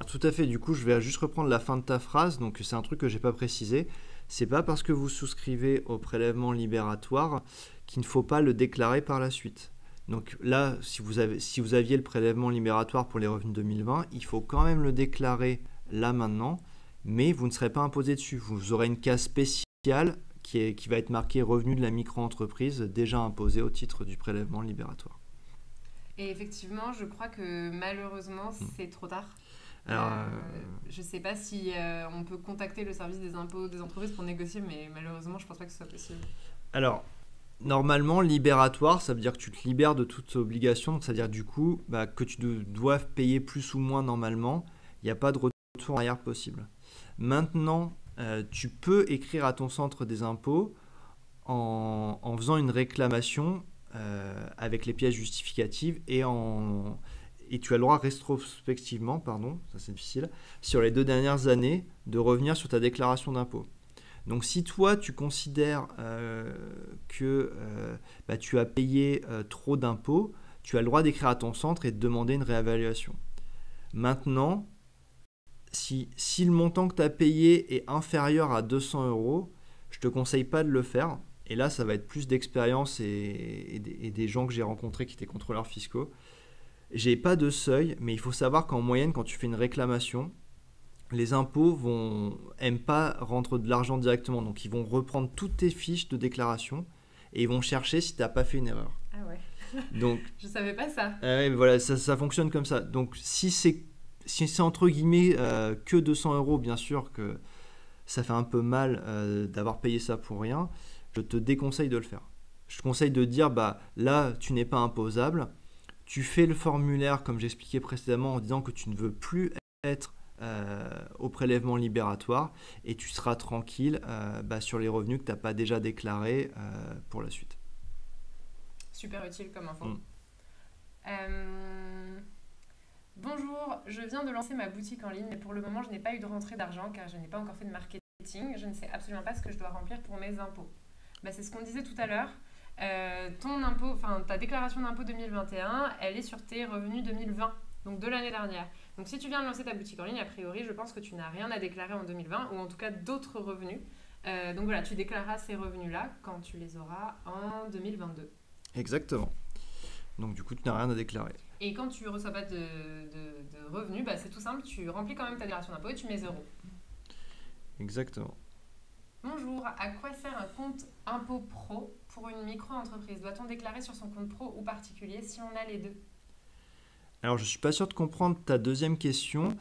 Tout à fait, du coup, je vais juste reprendre la fin de ta phrase. Donc, c'est un truc que je n'ai pas précisé. C'est pas parce que vous souscrivez au prélèvement libératoire qu'il ne faut pas le déclarer par la suite. Donc là, si vous aviez le prélèvement libératoire pour les revenus 2020, il faut quand même le déclarer là maintenant, mais vous ne serez pas imposé dessus. Vous aurez une case spéciale qui va être marquée revenu de la micro-entreprise déjà imposé au titre du prélèvement libératoire.
Et effectivement, je crois que malheureusement, c'est trop tard.
Alors,
je ne sais pas si on peut contacter le service des impôts des entreprises pour négocier, mais malheureusement, je ne pense pas que ce soit possible.
Alors, normalement, libératoire, ça veut dire que tu te libères de toute obligation. Donc, ça veut dire du coup que tu dois payer plus ou moins normalement. Il n'y a pas de retour en arrière possible. Maintenant, tu peux écrire à ton centre des impôts en faisant une réclamation avec les pièces justificatives et tu as le droit rétrospectivement, ça c'est difficile, sur les 2 dernières années de revenir sur ta déclaration d'impôt. Donc si toi tu considères que tu as payé trop d'impôts, tu as le droit d'écrire à ton centre et de demander une réévaluation. Maintenant, si le montant que tu as payé est inférieur à 200 €, je ne te conseille pas de le faire. Et là, ça va être plus d'expérience et des gens que j'ai rencontrés qui étaient contrôleurs fiscaux. J'ai pas de seuil, mais il faut savoir qu'en moyenne, quand tu fais une réclamation, les impôts aiment pas rendre de l'argent directement. Donc, ils vont reprendre toutes tes fiches de déclaration et ils vont chercher si tu n'as pas fait une erreur.
Ah ouais.
Donc,
je savais pas ça.
Voilà, ça fonctionne comme ça. Donc, si c'est entre guillemets que 200 €, bien sûr que ça fait un peu mal d'avoir payé ça pour rien, je te déconseille de le faire. Je te conseille de dire, là, tu n'es pas imposable. Tu fais le formulaire, comme j'expliquais précédemment, en disant que tu ne veux plus être au prélèvement libératoire et tu seras tranquille sur les revenus que tu n'as pas déjà déclarés pour la suite.
Super utile comme info. Bonjour, je viens de lancer ma boutique en ligne, mais pour le moment, je n'ai pas eu de rentrée d'argent car je n'ai pas encore fait de marketing. Je ne sais absolument pas ce que je dois remplir pour mes impôts. C'est ce qu'on disait tout à l'heure. Ta déclaration d'impôt 2021, elle est sur tes revenus 2020, donc de l'année dernière. Donc si tu viens de lancer ta boutique en ligne, a priori, je pense que tu n'as rien à déclarer en 2020, ou en tout cas d'autres revenus. Donc voilà, tu déclareras ces revenus-là quand tu les auras en 2022.
Exactement. Donc du coup, tu n'as rien à déclarer.
Et quand tu ne reçois pas de revenus, c'est tout simple, tu remplis quand même ta déclaration d'impôt et tu mets 0.
Exactement.
Bonjour, à quoi sert un compte impôt pro pour une micro-entreprise? Doit-on déclarer sur son compte pro ou particulier si on a les deux?
Alors, je ne suis pas sûr de comprendre ta deuxième question.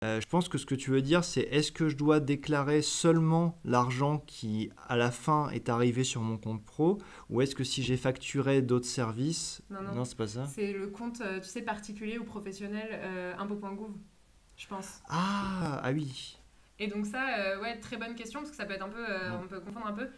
Je pense que ce que tu veux dire, c'est est-ce que je dois déclarer seulement l'argent qui, à la fin, est arrivé sur mon compte pro, ou est-ce que si j'ai facturé d'autres services...
Non,
c'est pas ça.
C'est le compte, particulier ou professionnel impôt.gouv, je pense.
Ah oui.
Et donc ça, très bonne question, parce que ça peut être un peu, on peut confondre un peu.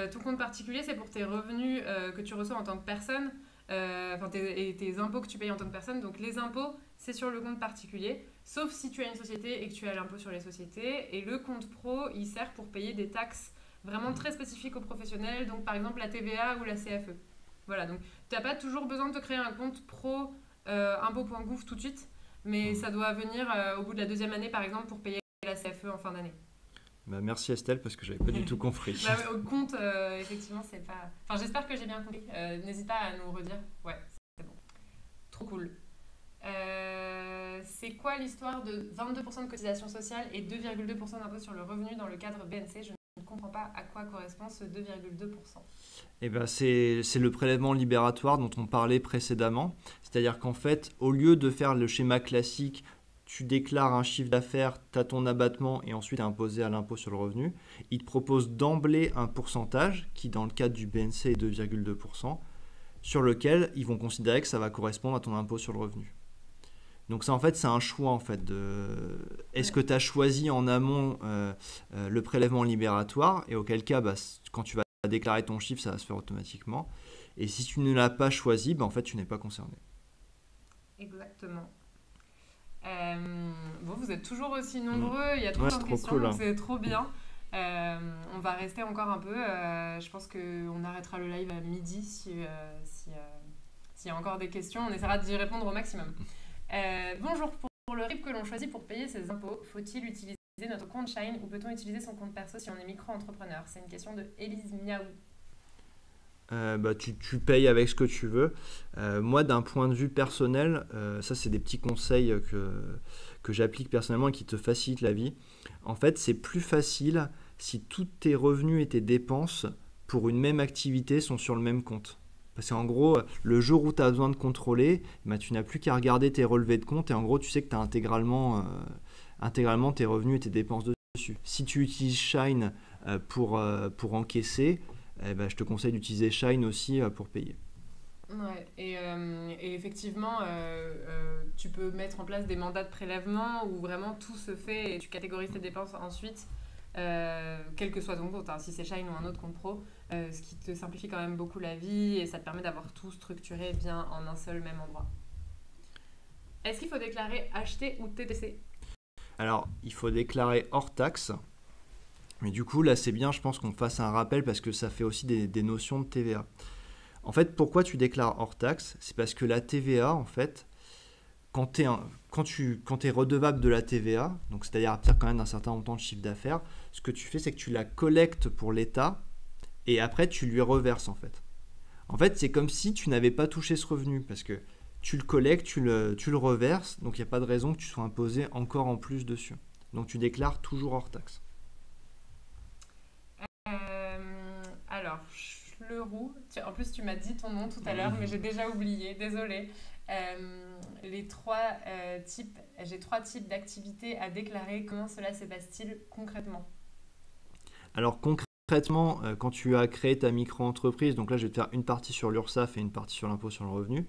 Ton compte particulier, c'est pour tes revenus que tu reçois en tant que personne, et tes impôts que tu payes en tant que personne. Donc les impôts, c'est sur le compte particulier, sauf si tu as une société et que tu as l'impôt sur les sociétés. Et le compte pro, il sert pour payer des taxes vraiment très spécifiques aux professionnels, donc par exemple la TVA ou la CFE. Voilà, donc tu n'as pas toujours besoin de te créer un compte pro impôt.gouv tout de suite, mais ça doit venir au bout de la 2e année, par exemple, pour payer la CFE en fin d'année.
Bah, merci Estelle, parce que j'avais pas du tout compris.
Bah, au compte, effectivement, c'est pas... Enfin, j'espère que j'ai bien compris. N'hésite pas à nous redire. Ouais, c'est bon. Trop cool. C'est quoi l'histoire de 22% de cotisation sociale et 2,2% d'impôt sur le revenu dans le cadre BNC? Je ne comprends pas à quoi correspond ce 2,2%.
Eh ben, c'est le prélèvement libératoire dont on parlait précédemment. C'est-à-dire qu'en fait, au lieu de faire le schéma classique, tu déclares un chiffre d'affaires, tu as ton abattement et ensuite imposé à l'impôt sur le revenu, il te propose d'emblée un pourcentage qui, dans le cadre du BNC, est 2,2%, sur lequel ils vont considérer que ça va correspondre à ton impôt sur le revenu. Donc ça, en fait, c'est un choix, en fait. Est-ce que tu as choisi en amont le prélèvement libératoire, et auquel cas, bah, quand tu vas déclarer ton chiffre, ça va se faire automatiquement. Et si tu ne l'as pas choisi, bah, en fait, tu n'es pas concerné.
Exactement. Bon, vous êtes toujours aussi nombreux, il y a trop
Ouais,
de
c'est trop
questions,
cool,
donc
hein.
c'est trop bien. On va rester encore un peu. Je pense qu'on arrêtera le live à midi s'il y a encore des questions. On essaiera d'y répondre au maximum. Bonjour, pour le RIB que l'on choisit pour payer ses impôts, faut-il utiliser notre compte Shine ou peut-on utiliser son compte perso si on est micro-entrepreneur? C'est une question de Élise Miaou.
Bah, tu payes avec ce que tu veux. Moi, d'un point de vue personnel, ça c'est des petits conseils que j'applique personnellement et qui te facilitent la vie. En fait, c'est plus facile si tous tes revenus et tes dépenses pour une même activité sont sur le même compte. Parce qu'en gros, le jour où tu as besoin de contrôler, bah, tu n'as plus qu'à regarder tes relevés de compte et en gros, tu sais que tu as intégralement tes revenus et tes dépenses dessus. Si tu utilises Shine pour encaisser, eh ben, je te conseille d'utiliser Shine aussi pour payer.
Ouais, et effectivement, tu peux mettre en place des mandats de prélèvement où vraiment tout se fait et tu catégorises tes dépenses ensuite, quel que soit ton compte, hein, si c'est Shine ou un autre compte pro, ce qui te simplifie quand même beaucoup la vie et ça te permet d'avoir tout structuré bien en un seul même endroit. Est-ce qu'il faut déclarer acheter ou TTC?
Alors, il faut déclarer hors taxe. Mais du coup, là, c'est bien, je pense qu'on fasse un rappel parce que ça fait aussi des notions de TVA. En fait, pourquoi tu déclares hors taxe? C'est parce que la TVA, en fait, quand tu es redevable de la TVA, donc c'est-à-dire à partir quand même d'un certain montant de chiffre d'affaires, ce que tu fais, c'est que tu la collectes pour l'État et après, tu lui reverses, en fait. En fait, c'est comme si tu n'avais pas touché ce revenu parce que tu le collectes, tu le reverses, donc il n'y a pas de raison que tu sois imposé encore en plus dessus. Donc, tu déclares toujours hors taxe.
Alors, Schleroux, en plus tu m'as dit ton nom tout à l'heure, mais j'ai déjà oublié, désolée. J'ai trois types d'activités à déclarer. Comment cela se passe-t-il concrètement?
Alors concrètement, quand tu as créé ta micro-entreprise, donc là je vais te faire une partie sur l'URSSAF et une partie sur l'impôt sur le revenu.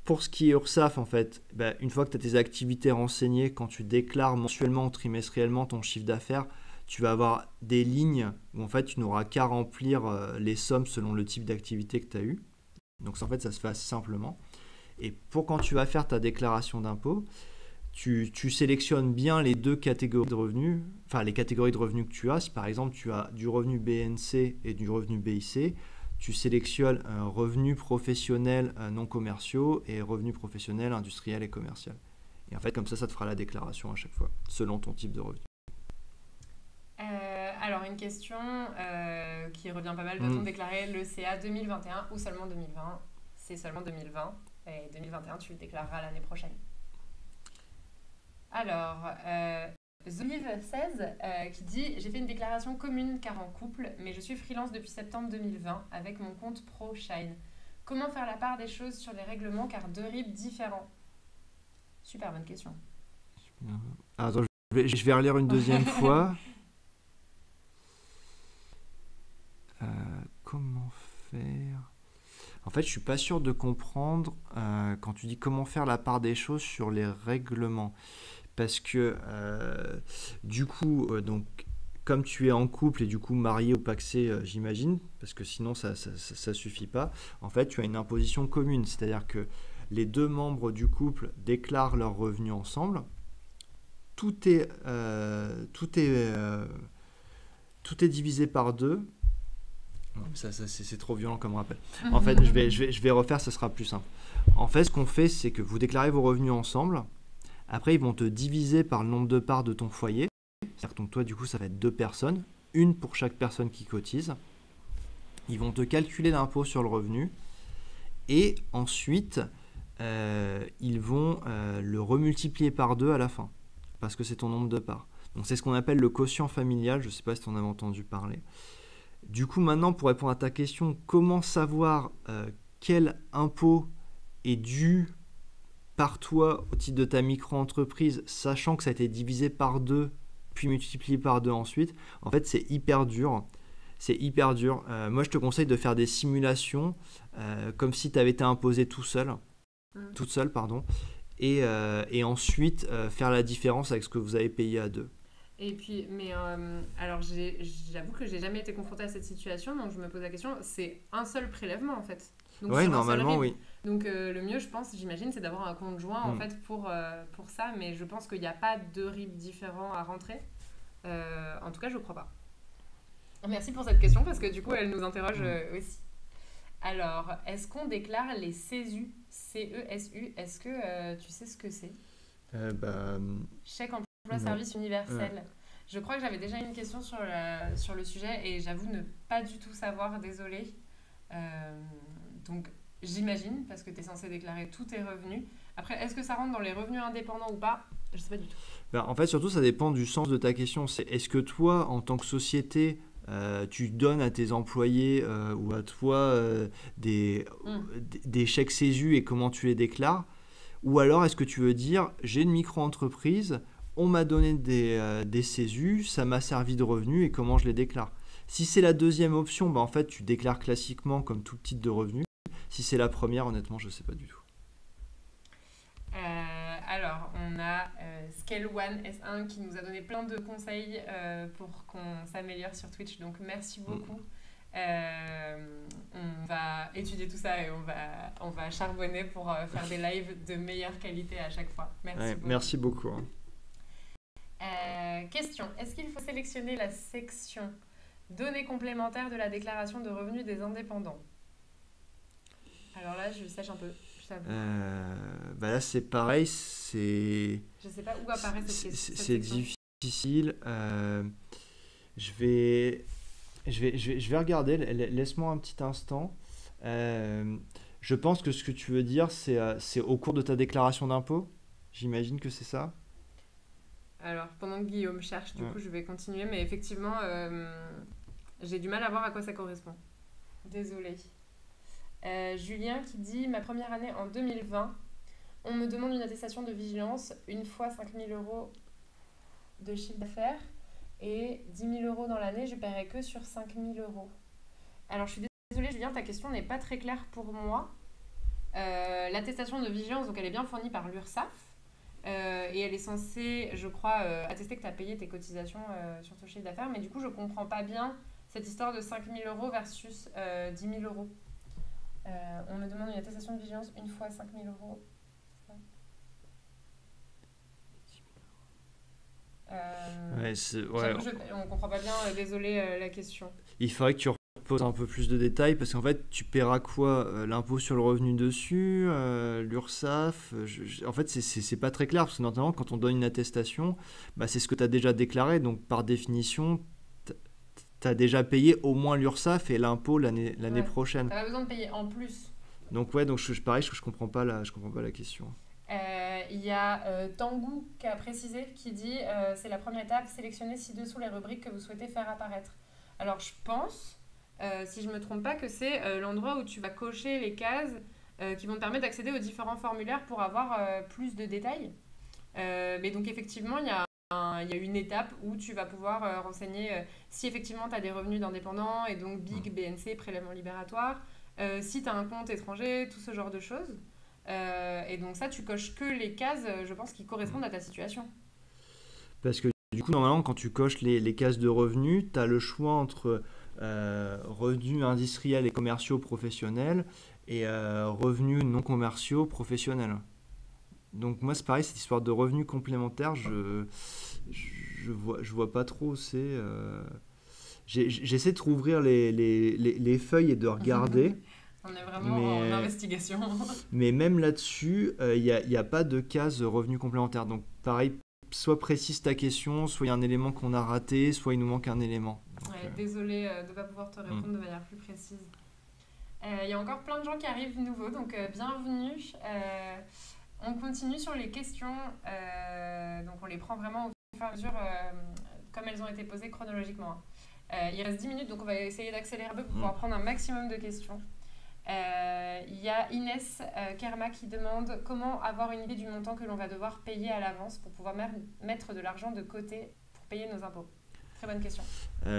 Pour ce qui est URSSAF, en fait, une fois que tu as tes activités renseignées, quand tu déclares mensuellement ou trimestriellement ton chiffre d'affaires, tu vas avoir des lignes où en fait tu n'auras qu'à remplir les sommes selon le type d'activité que tu as eu. Donc en fait ça se fait assez simplement. Et pour quand tu vas faire ta déclaration d'impôt, tu sélectionnes bien les deux catégories de revenus, enfin les catégories de revenus que tu as. Si par exemple tu as du revenu BNC et du revenu BIC, tu sélectionnes revenus professionnels non commerciaux et revenus professionnels industriels et commerciaux. Et en fait comme ça te fera la déclaration à chaque fois, selon ton type de revenu.
Alors une question qui revient pas mal, doit-on déclarer le CA 2021 ou seulement 2020? C'est seulement 2020 et 2021 tu le déclareras l'année prochaine. Alors, Zolive16 qui dit « J'ai fait une déclaration commune car en couple, mais je suis freelance depuis septembre 2020 avec mon compte pro Shine. Comment faire la part des choses sur les règlements car deux RIB différents ?» Super bonne question.
Attends, je vais relire une deuxième fois. Comment faire? En fait, je suis pas sûr de comprendre quand tu dis comment faire la part des choses sur les règlements. Parce que du coup, donc, comme tu es en couple et du coup marié ou pacsé, j'imagine, parce que sinon ça suffit pas, en fait, tu as une imposition commune. C'est-à-dire que les deux membres du couple déclarent leurs revenus ensemble. Tout est divisé par deux. Non, mais c'est trop violent comme rappel. En fait, je vais refaire, ça sera plus simple. En fait, ce qu'on fait, c'est que vous déclarez vos revenus ensemble. Après, ils vont te diviser par le nombre de parts de ton foyer. C'est-à-dire que donc, toi, du coup, ça va être 2 personnes, une pour chaque personne qui cotise. Ils vont te calculer l'impôt sur le revenu et ensuite, ils vont le remultiplier par 2 à la fin parce que c'est ton nombre de parts. Donc, c'est ce qu'on appelle le quotient familial. Je ne sais pas si tu en avais entendu parler. Du coup, maintenant, pour répondre à ta question, comment savoir quel impôt est dû par toi au titre de ta micro-entreprise, sachant que ça a été divisé par 2, puis multiplié par 2 ensuite, en fait, c'est hyper dur. C'est hyper dur. Moi, je te conseille de faire des simulations comme si tu avais été imposé toute seule, pardon, et ensuite faire la différence avec ce que vous avez payé à 2.
Et puis, mais alors j'avoue que j'ai jamais été confrontée à cette situation, donc je me pose la question, c'est un seul prélèvement en fait. Donc
Ouais,
sur un seul
normalement,
RIB.
oui.
Donc le mieux, je pense, j'imagine, c'est d'avoir un compte joint en fait pour ça, mais je pense qu'il n'y a pas 2 RIB différents à rentrer. En tout cas, je crois pas. Merci pour cette question parce que du coup, elle nous interroge aussi. Alors, est-ce qu'on déclare les CESU, C-E-S-U? Est-ce que tu sais ce que c'est? Chèque emploi service universel.
Ouais.
Je crois que j'avais déjà eu une question sur le sujet et j'avoue ne pas du tout savoir, désolée. Donc, j'imagine, parce que tu es censé déclarer tous tes revenus. Après, est-ce que ça rentre dans les revenus indépendants ou pas? Je sais pas du tout.
En fait, surtout, ça dépend du sens de ta question. C'est est-ce que toi, en tant que société, tu donnes à tes employés ou à toi des chèques CESU et comment tu les déclares? Ou alors, est-ce que tu veux dire, j'ai une micro-entreprise, on m'a donné des CESU, ça m'a servi de revenu et comment je les déclare? Si c'est la deuxième option, en fait, tu déclares classiquement comme tout type de revenu. Si c'est la première, honnêtement, je ne sais pas du tout.
Alors, on a Scale One S1 qui nous a donné plein de conseils pour qu'on s'améliore sur Twitch. Donc, merci beaucoup. On va étudier tout ça et on va charbonner pour faire des lives de meilleure qualité à chaque fois. Merci beaucoup.
Merci beaucoup.
Question. Est-ce qu'il faut sélectionner la section données complémentaires de la déclaration de revenus des indépendants? Alors là, je sèche un peu.
Là, c'est pareil. Je
sais pas où apparaît cette question.
C'est difficile. Je vais regarder. Laisse-moi un petit instant. Je pense que ce que tu veux dire, c'est au cours de ta déclaration d'impôt. J'imagine que c'est ça.
Alors, pendant que Guillaume cherche, du coup, je vais continuer. Mais effectivement, j'ai du mal à voir à quoi ça correspond. Désolée. Julien qui dit « Ma première année en 2020, on me demande une attestation de vigilance, une fois 5 000 € de chiffre d'affaires et 10 000 € dans l'année, je paierai que sur 5 000 €. » Alors, je suis désolée Julien, ta question n'est pas très claire pour moi. L'attestation de vigilance, donc elle est bien fournie par l'URSSAF et elle est censée, je crois, attester que tu as payé tes cotisations sur ton chiffre d'affaires, mais du coup, je comprends pas bien cette histoire de 5 000 € versus 10 000 €. On me demande une attestation de vigilance une fois 5 000 €. On ne comprend pas bien, désolé, la question.
Il faudrait que tu reposes un peu plus de détails parce qu'en fait, tu paieras quoi? L'impôt sur le revenu dessus, l'URSSAF. En fait, c'est pas très clair parce que notamment, quand on donne une attestation, c'est ce que tu as déjà déclaré. Donc, par définition, tu as déjà payé au moins l'URSSAF et l'impôt l'année prochaine.
Tu n'as pas besoin de payer en plus.
Donc, pareil, je comprends pas la question.
Il y a Tanguy qui a précisé, qui dit c'est la première étape, sélectionnez ci-dessous les rubriques que vous souhaitez faire apparaître. Alors, je pense, si je ne me trompe pas, que c'est l'endroit où tu vas cocher les cases qui vont te permettre d'accéder aux différents formulaires pour avoir plus de détails. Mais donc, effectivement, il y a une étape où tu vas pouvoir renseigner si effectivement tu as des revenus d'indépendants et donc BIC, BNC, prélèvement libératoire, si tu as un compte étranger, tout ce genre de choses. Et donc ça, tu coches que les cases, je pense, qui correspondent à ta situation.
Parce que du coup, normalement, quand tu coches les cases de revenus, tu as le choix entre revenus industriels et commerciaux professionnels et revenus non commerciaux professionnels. Donc moi, c'est pareil, cette histoire de revenus complémentaires, je vois pas trop. J'essaie de rouvrir les feuilles et de regarder.
On est vraiment en investigation.
Mais même là-dessus, il n'y a pas de case revenus complémentaires. Donc pareil, soit précise ta question, soit il y a un élément qu'on a raté, soit il nous manque un élément. Donc,
Ouais, désolée de ne pas pouvoir te répondre de manière plus précise. Il y a encore plein de gens qui arrivent nouveaux, donc bienvenue. On continue sur les questions, donc on les prend vraiment au fur et à mesure comme elles ont été posées chronologiquement. Il reste 10 minutes, donc on va essayer d'accélérer un peu pour pouvoir prendre un maximum de questions. Il y a Inès Kerma qui demande comment avoir une idée du montant que l'on va devoir payer à l'avance pour pouvoir mettre de l'argent de côté pour payer nos impôts. Très bonne question.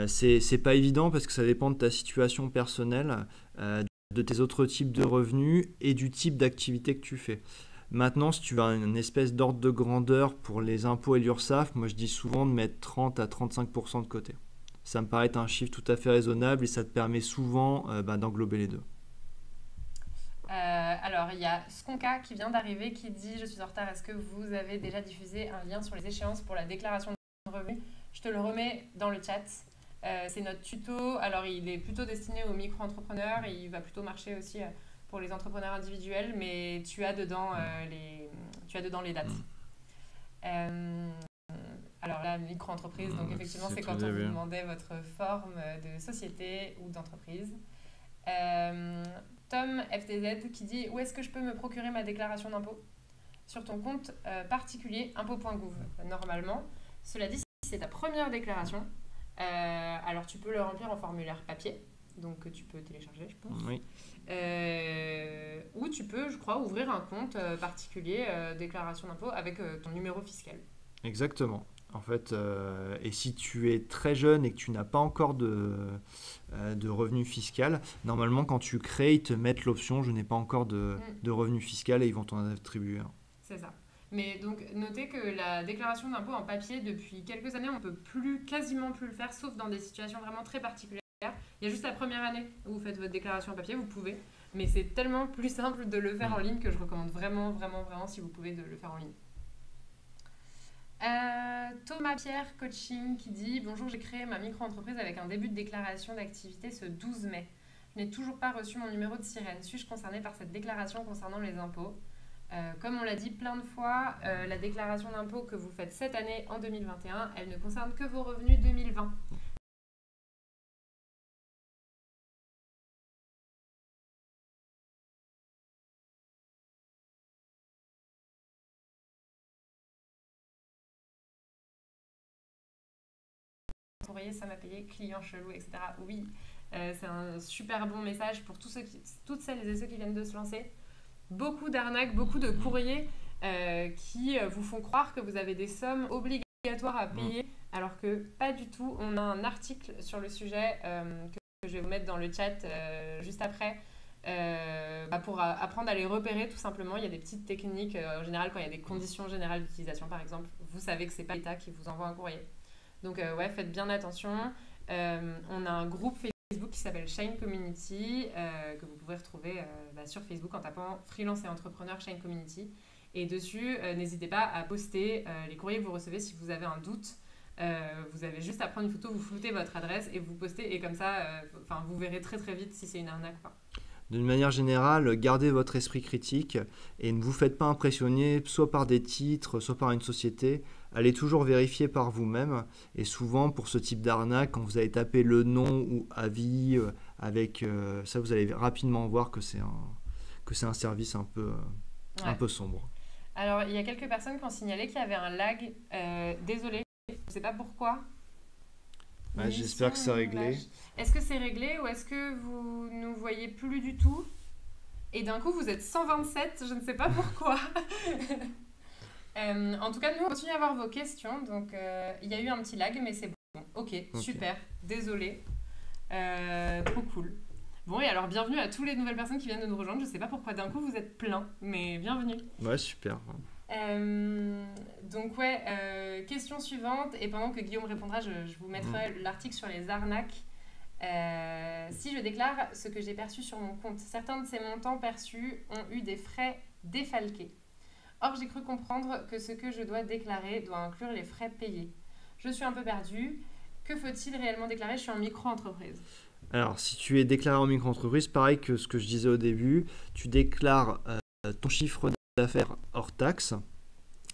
C'est pas évident parce que ça dépend de ta situation personnelle, de tes autres types de revenus et du type d'activité que tu fais. Maintenant, si tu as une espèce d'ordre de grandeur pour les impôts et l'URSSAF, moi je dis souvent de mettre 30 à 35% de côté. Ça me paraît être un chiffre tout à fait raisonnable et ça te permet souvent d'englober les deux.
Alors, il y a Skonka qui vient d'arriver qui dit « Je suis en retard, est-ce que vous avez déjà diffusé un lien sur les échéances pour la déclaration de revenus ?» Je te le remets dans le chat. C'est notre tuto. Alors, il est plutôt destiné aux micro-entrepreneurs et il va plutôt marcher aussi pour les entrepreneurs individuels, mais tu as dedans, les dates. Alors là, micro-entreprise, donc effectivement, c'est quand on vous demandait votre forme de société ou d'entreprise. Tom FTZ qui dit « Où est-ce que je peux me procurer ma déclaration d'impôt ?» Sur ton compte particulier impôt.gouv, normalement. Cela dit, si c'est ta première déclaration, alors tu peux le remplir en formulaire papier, donc tu peux télécharger, je pense.
Oui.
Ou tu peux, je crois, ouvrir un compte particulier déclaration d'impôt avec ton numéro fiscal.
Exactement. En fait, et si tu es très jeune et que tu n'as pas encore de revenu fiscal, normalement, quand tu crées, ils te mettent l'option « Je n'ai pas encore de revenu fiscal » et ils vont t'en attribuer un.
C'est ça. Mais donc, notez que la déclaration d'impôt en papier, depuis quelques années, on ne peut quasiment plus le faire, sauf dans des situations vraiment très particulières. Il y a juste la première année où vous faites votre déclaration en papier, vous pouvez. Mais c'est tellement plus simple de le faire en ligne que je recommande vraiment, si vous pouvez, de le faire en ligne. Thomas Pierre Coaching qui dit « Bonjour, j'ai créé ma micro-entreprise avec un début de déclaration d'activité ce 12 mai. Je n'ai toujours pas reçu mon numéro de sirène. Suis-je concernée par cette déclaration concernant les impôts ?» Comme on l'a dit plein de fois, la déclaration d'impôt que vous faites cette année en 2021, elle ne concerne que vos revenus 2020. Courrier, ça m'a payé, client chelou, etc. Oui, c'est un super bon message pour toutes celles et ceux qui viennent de se lancer. Beaucoup d'arnaques, beaucoup de courriers qui vous font croire que vous avez des sommes obligatoires à payer, alors que pas du tout. On a un article sur le sujet que je vais vous mettre dans le chat juste après pour apprendre à les repérer tout simplement. Il y a des petites techniques. En général, quand il y a des conditions générales d'utilisation, par exemple, vous savez que ce n'est pas l'État qui vous envoie un courrier. Donc faites bien attention. On a un groupe Facebook qui s'appelle Shine Community, que vous pouvez retrouver sur Facebook en tapant freelance et entrepreneur Shine Community. Et dessus, n'hésitez pas à poster les courriers que vous recevez si vous avez un doute. Vous avez juste à prendre une photo, vous floutez votre adresse et vous postez. Et comme ça, vous verrez très très vite si c'est une arnaque ou pas.
D'une manière générale, gardez votre esprit critique et ne vous faites pas impressionner soit par des titres, soit par une société. Allez toujours vérifier par vous-même. Et souvent, pour ce type d'arnaque, quand vous allez taper le nom ou avis, ça, vous allez rapidement voir que c'est un service un peu sombre.
Alors, il y a quelques personnes qui ont signalé qu'il y avait un lag. Désolé, je ne sais pas pourquoi.
J'espère que c'est réglé.
Est-ce que c'est réglé ou est-ce que vous ne nous voyez plus du tout? Et d'un coup, vous êtes 127, je ne sais pas pourquoi. En tout cas, nous, on continue à avoir vos questions. Donc, il y a eu un petit lag, mais c'est bon. Ok, super. Désolé. Trop cool. Bon, et alors, bienvenue à toutes les nouvelles personnes qui viennent de nous rejoindre. Je ne sais pas pourquoi d'un coup, vous êtes plein, mais bienvenue.
Ouais, super.
Donc question suivante, et pendant que Guillaume répondra, je vous mettrai l'article sur les arnaques. Si je déclare ce que j'ai perçu sur mon compte, certains de ces montants perçus ont eu des frais défalqués. Or, j'ai cru comprendre que ce que je dois déclarer doit inclure les frais payés. Je suis un peu perdue. Que faut-il réellement déclarer? Je suis en micro-entreprise.
Alors, si tu es déclaré en micro-entreprise, pareil que ce que je disais au début, tu déclares ton chiffre d'affaires hors taxe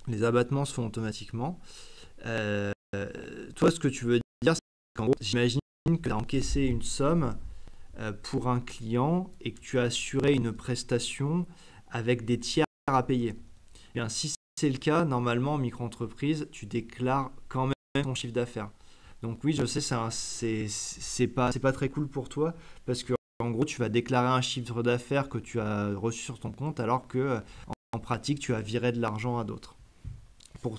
Les abattements se font automatiquement. Euh, Toi, ce que tu veux dire, c'est qu'en gros, j'imagine que tu as encaissé une somme pour un client et que tu as assuré une prestation avec des tiers à payer. Eh bien, si c'est le cas, normalement, en micro-entreprise, tu déclares quand même ton chiffre d'affaires. Donc oui, je sais, c'est pas très cool pour toi parce que en gros, tu vas déclarer un chiffre d'affaires que tu as reçu sur ton compte alors que en pratique, tu as viré de l'argent à d'autres. Pour...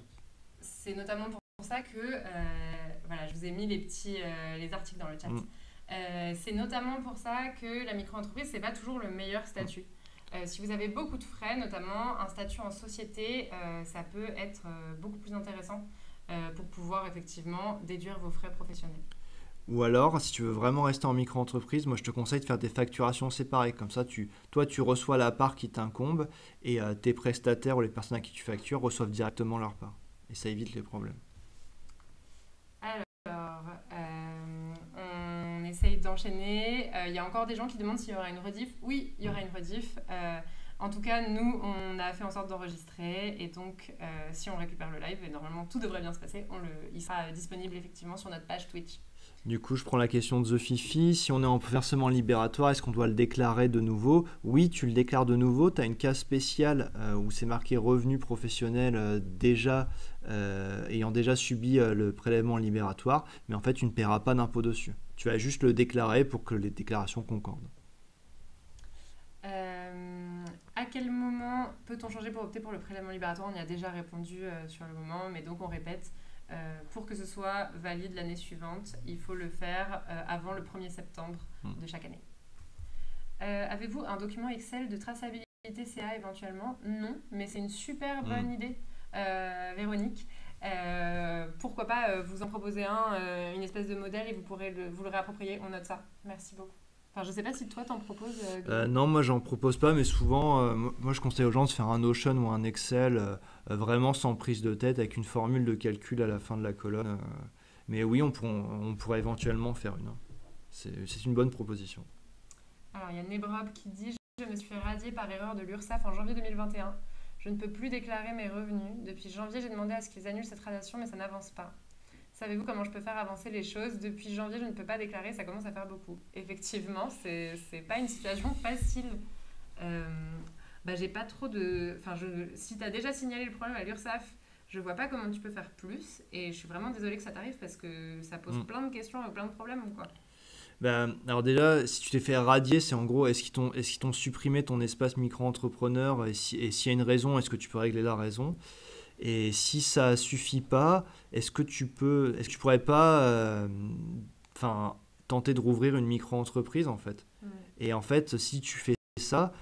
C'est notamment pour ça que voilà, je vous ai mis les articles dans le chat.
Mm.
C'est notamment pour ça que la micro-entreprise, c'est pas toujours le meilleur statut. Si vous avez beaucoup de frais, notamment un statut en société, ça peut être beaucoup plus intéressant pour pouvoir effectivement déduire vos frais professionnels.
Ou alors, si tu veux vraiment rester en micro-entreprise, moi je te conseille de faire des facturations séparées. Comme ça, toi, tu reçois la part qui t'incombe et tes prestataires ou les personnes à qui tu factures reçoivent directement leur part. Et ça évite les problèmes.
Alors, on essaye d'enchaîner. Il y a encore des gens qui demandent s'il y aura une rediff. Oui, il y aura une rediff. En tout cas, nous, on a fait en sorte d'enregistrer. Et donc, si on récupère le live, et normalement tout devrait bien se passer, il sera disponible effectivement sur notre page Twitch.
Du coup, je prends la question de The Fifi. Si on est en versement libératoire, est-ce qu'on doit le déclarer de nouveau? Oui, tu le déclares de nouveau. Tu as une case spéciale où c'est marqué revenus professionnels ayant déjà subi le prélèvement libératoire. Mais en fait, tu ne paieras pas d'impôt dessus. Tu vas juste le déclarer pour que les déclarations concordent.
À quel moment peut-on changer pour opter pour le prélèvement libératoire? On y a déjà répondu sur le moment, mais donc on répète. Pour que ce soit valide l'année suivante, il faut le faire avant le 1er septembre de chaque année. Avez-vous un document Excel de traçabilité CA éventuellement? Non, mais c'est une super bonne idée, Véronique. Pourquoi pas vous en proposer une espèce de modèle et vous pourrez vous le réapproprier. On note ça. Merci beaucoup. Enfin, je sais pas si toi t'en proposes.
Non, moi j'en propose pas, mais souvent, moi je conseille aux gens de faire un Notion ou un Excel vraiment sans prise de tête avec une formule de calcul à la fin de la colonne. Mais oui, on pourrait éventuellement faire une. C'est une bonne proposition.
Alors, il y a Nebrob qui dit: je me suis fait radier par erreur de l'URSSAF en janvier 2021. Je ne peux plus déclarer mes revenus. Depuis janvier, j'ai demandé à ce qu'ils annulent cette radiation, mais ça n'avance pas. Savez-vous comment je peux faire avancer les choses? Depuis janvier, je ne peux pas déclarer, ça commence à faire beaucoup. Effectivement, c'est pas une situation facile. J'ai pas trop de... si tu as déjà signalé le problème à l'URSSAF, je vois pas comment tu peux faire plus. Et je suis vraiment désolée que ça t'arrive parce que ça pose plein de questions et plein de problèmes, quoi.
Alors déjà, si tu t'es fait radier, c'est en gros, est-ce qu'ils t'ont supprimé ton espace micro-entrepreneur et s'il y a une raison, est-ce que tu peux régler la raison? Et si ça suffit pas, est-ce que tu pourrais pas tenter de rouvrir une micro-entreprise en fait? Et en fait, si tu fais ça,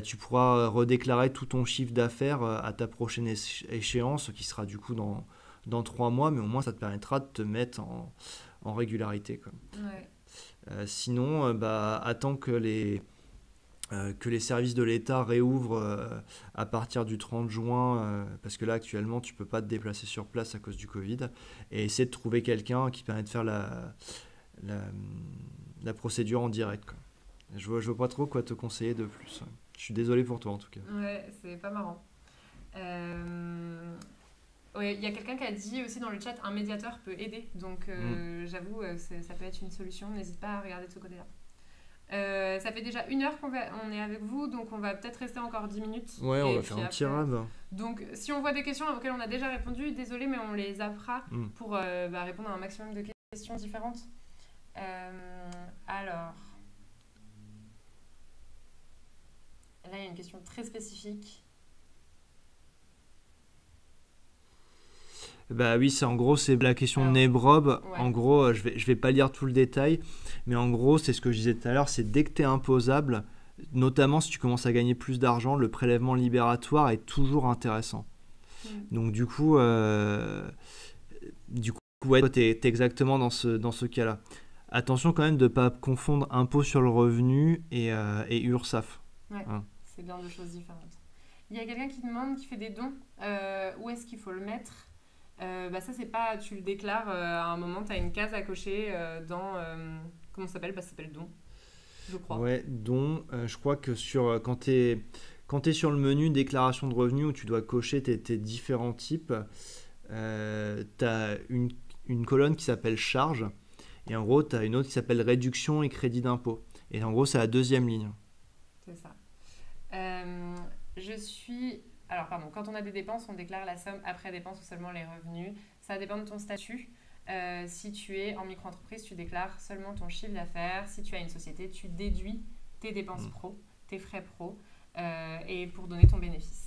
tu pourras redéclarer tout ton chiffre d'affaires à ta prochaine échéance, qui sera du coup dans 3 mois, mais au moins ça te permettra de te mettre en régularité, quoi.
Ouais.
Sinon, attends que les services de l'État réouvrent à partir du 30 juin, parce que là actuellement tu peux pas te déplacer sur place à cause du Covid, et essayer de trouver quelqu'un qui permet de faire la procédure en direct, quoi. Je vois pas trop quoi te conseiller de plus. Je suis désolé pour toi en tout cas.
Ouais, c'est pas marrant. Ouais, il y a quelqu'un qui a dit aussi dans le chat, un médiateur peut aider. Donc j'avoue, ça peut être une solution. N'hésite pas à regarder de ce côté-là. Ça fait déjà 1 heure on est avec vous, donc on va peut-être rester encore 10 minutes.
Ouais, on va faire un petit rab.
Donc si on voit des questions auxquelles on a déjà répondu, désolé, mais on les zappera pour répondre à un maximum de questions différentes. Alors, là il y a une question très spécifique.
Oui, en gros, c'est la question de Nebrob. Ouais. En gros, je vais pas lire tout le détail, mais en gros, c'est ce que je disais tout à l'heure, c'est dès que tu es imposable, notamment si tu commences à gagner plus d'argent, le prélèvement libératoire est toujours intéressant. Donc du coup, ouais, toi, tu es exactement dans ce cas-là. Attention quand même de ne pas confondre impôt sur le revenu et URSSAF.
Ouais, c'est bien 2 choses différentes. Il y a quelqu'un qui demande, qui fait des dons, où est-ce qu'il faut le mettre? Ça c'est pas, tu le déclares à un moment, tu as une case à cocher dans comment ça s'appelle? Ça s'appelle don, je crois.
Ouais, don. Je crois que quand quand tu es sur le menu déclaration de revenus où tu dois cocher tes différents types, tu as une colonne qui s'appelle charge et en gros tu as une autre qui s'appelle réduction et crédit d'impôt. Et en gros c'est la deuxième ligne.
C'est ça. Je suis... Alors, pardon, quand on a des dépenses, on déclare la somme après dépenses ou seulement les revenus. Ça dépend de ton statut. Si tu es en micro-entreprise, tu déclares seulement ton chiffre d'affaires. Si tu as une société, tu déduis tes dépenses pro, tes frais pro, et pour donner ton bénéfice.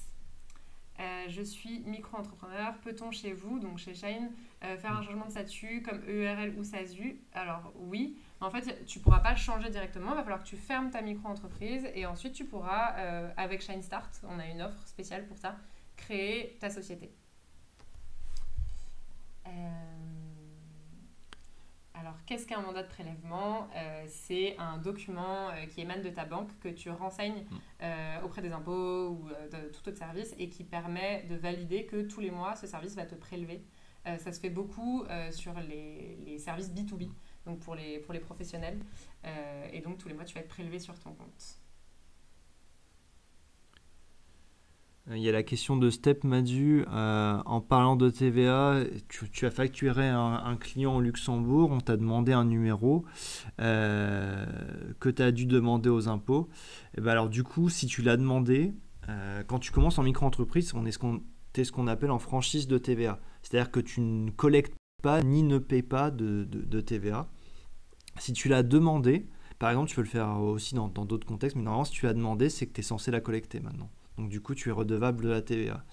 Je suis micro-entrepreneur. Peut-on chez vous, donc chez Shine, faire un changement de statut comme EURL ou SASU? Alors oui, mais en fait tu ne pourras pas changer directement, il va falloir que tu fermes ta micro-entreprise et ensuite tu pourras, avec Shine Start, on a une offre spéciale pour ça, créer ta société. Alors, qu'est-ce qu'un mandat de prélèvement? C'est un document qui émane de ta banque que tu renseignes auprès des impôts ou de tout autre service et qui permet de valider que tous les mois, ce service va te prélever. Ça se fait beaucoup sur les services B2B, donc pour les professionnels. Et donc, tous les mois, tu vas être prélevé sur ton compte.
Il y a la question de Step Madu. En parlant de TVA, tu as facturé un client au Luxembourg, on t'a demandé un numéro que tu as dû demander aux impôts. Et ben alors du coup, si tu l'as demandé, quand tu commences en micro-entreprise, t'es ce qu'on appelle en franchise de TVA. C'est-à-dire que tu ne collectes pas ni ne payes pas de TVA. Si tu l'as demandé, par exemple, tu peux le faire aussi dans d'autres contextes, mais normalement, si tu l'as demandé, c'est que tu es censé la collecter maintenant. Donc du coup, tu es redevable de la TVA.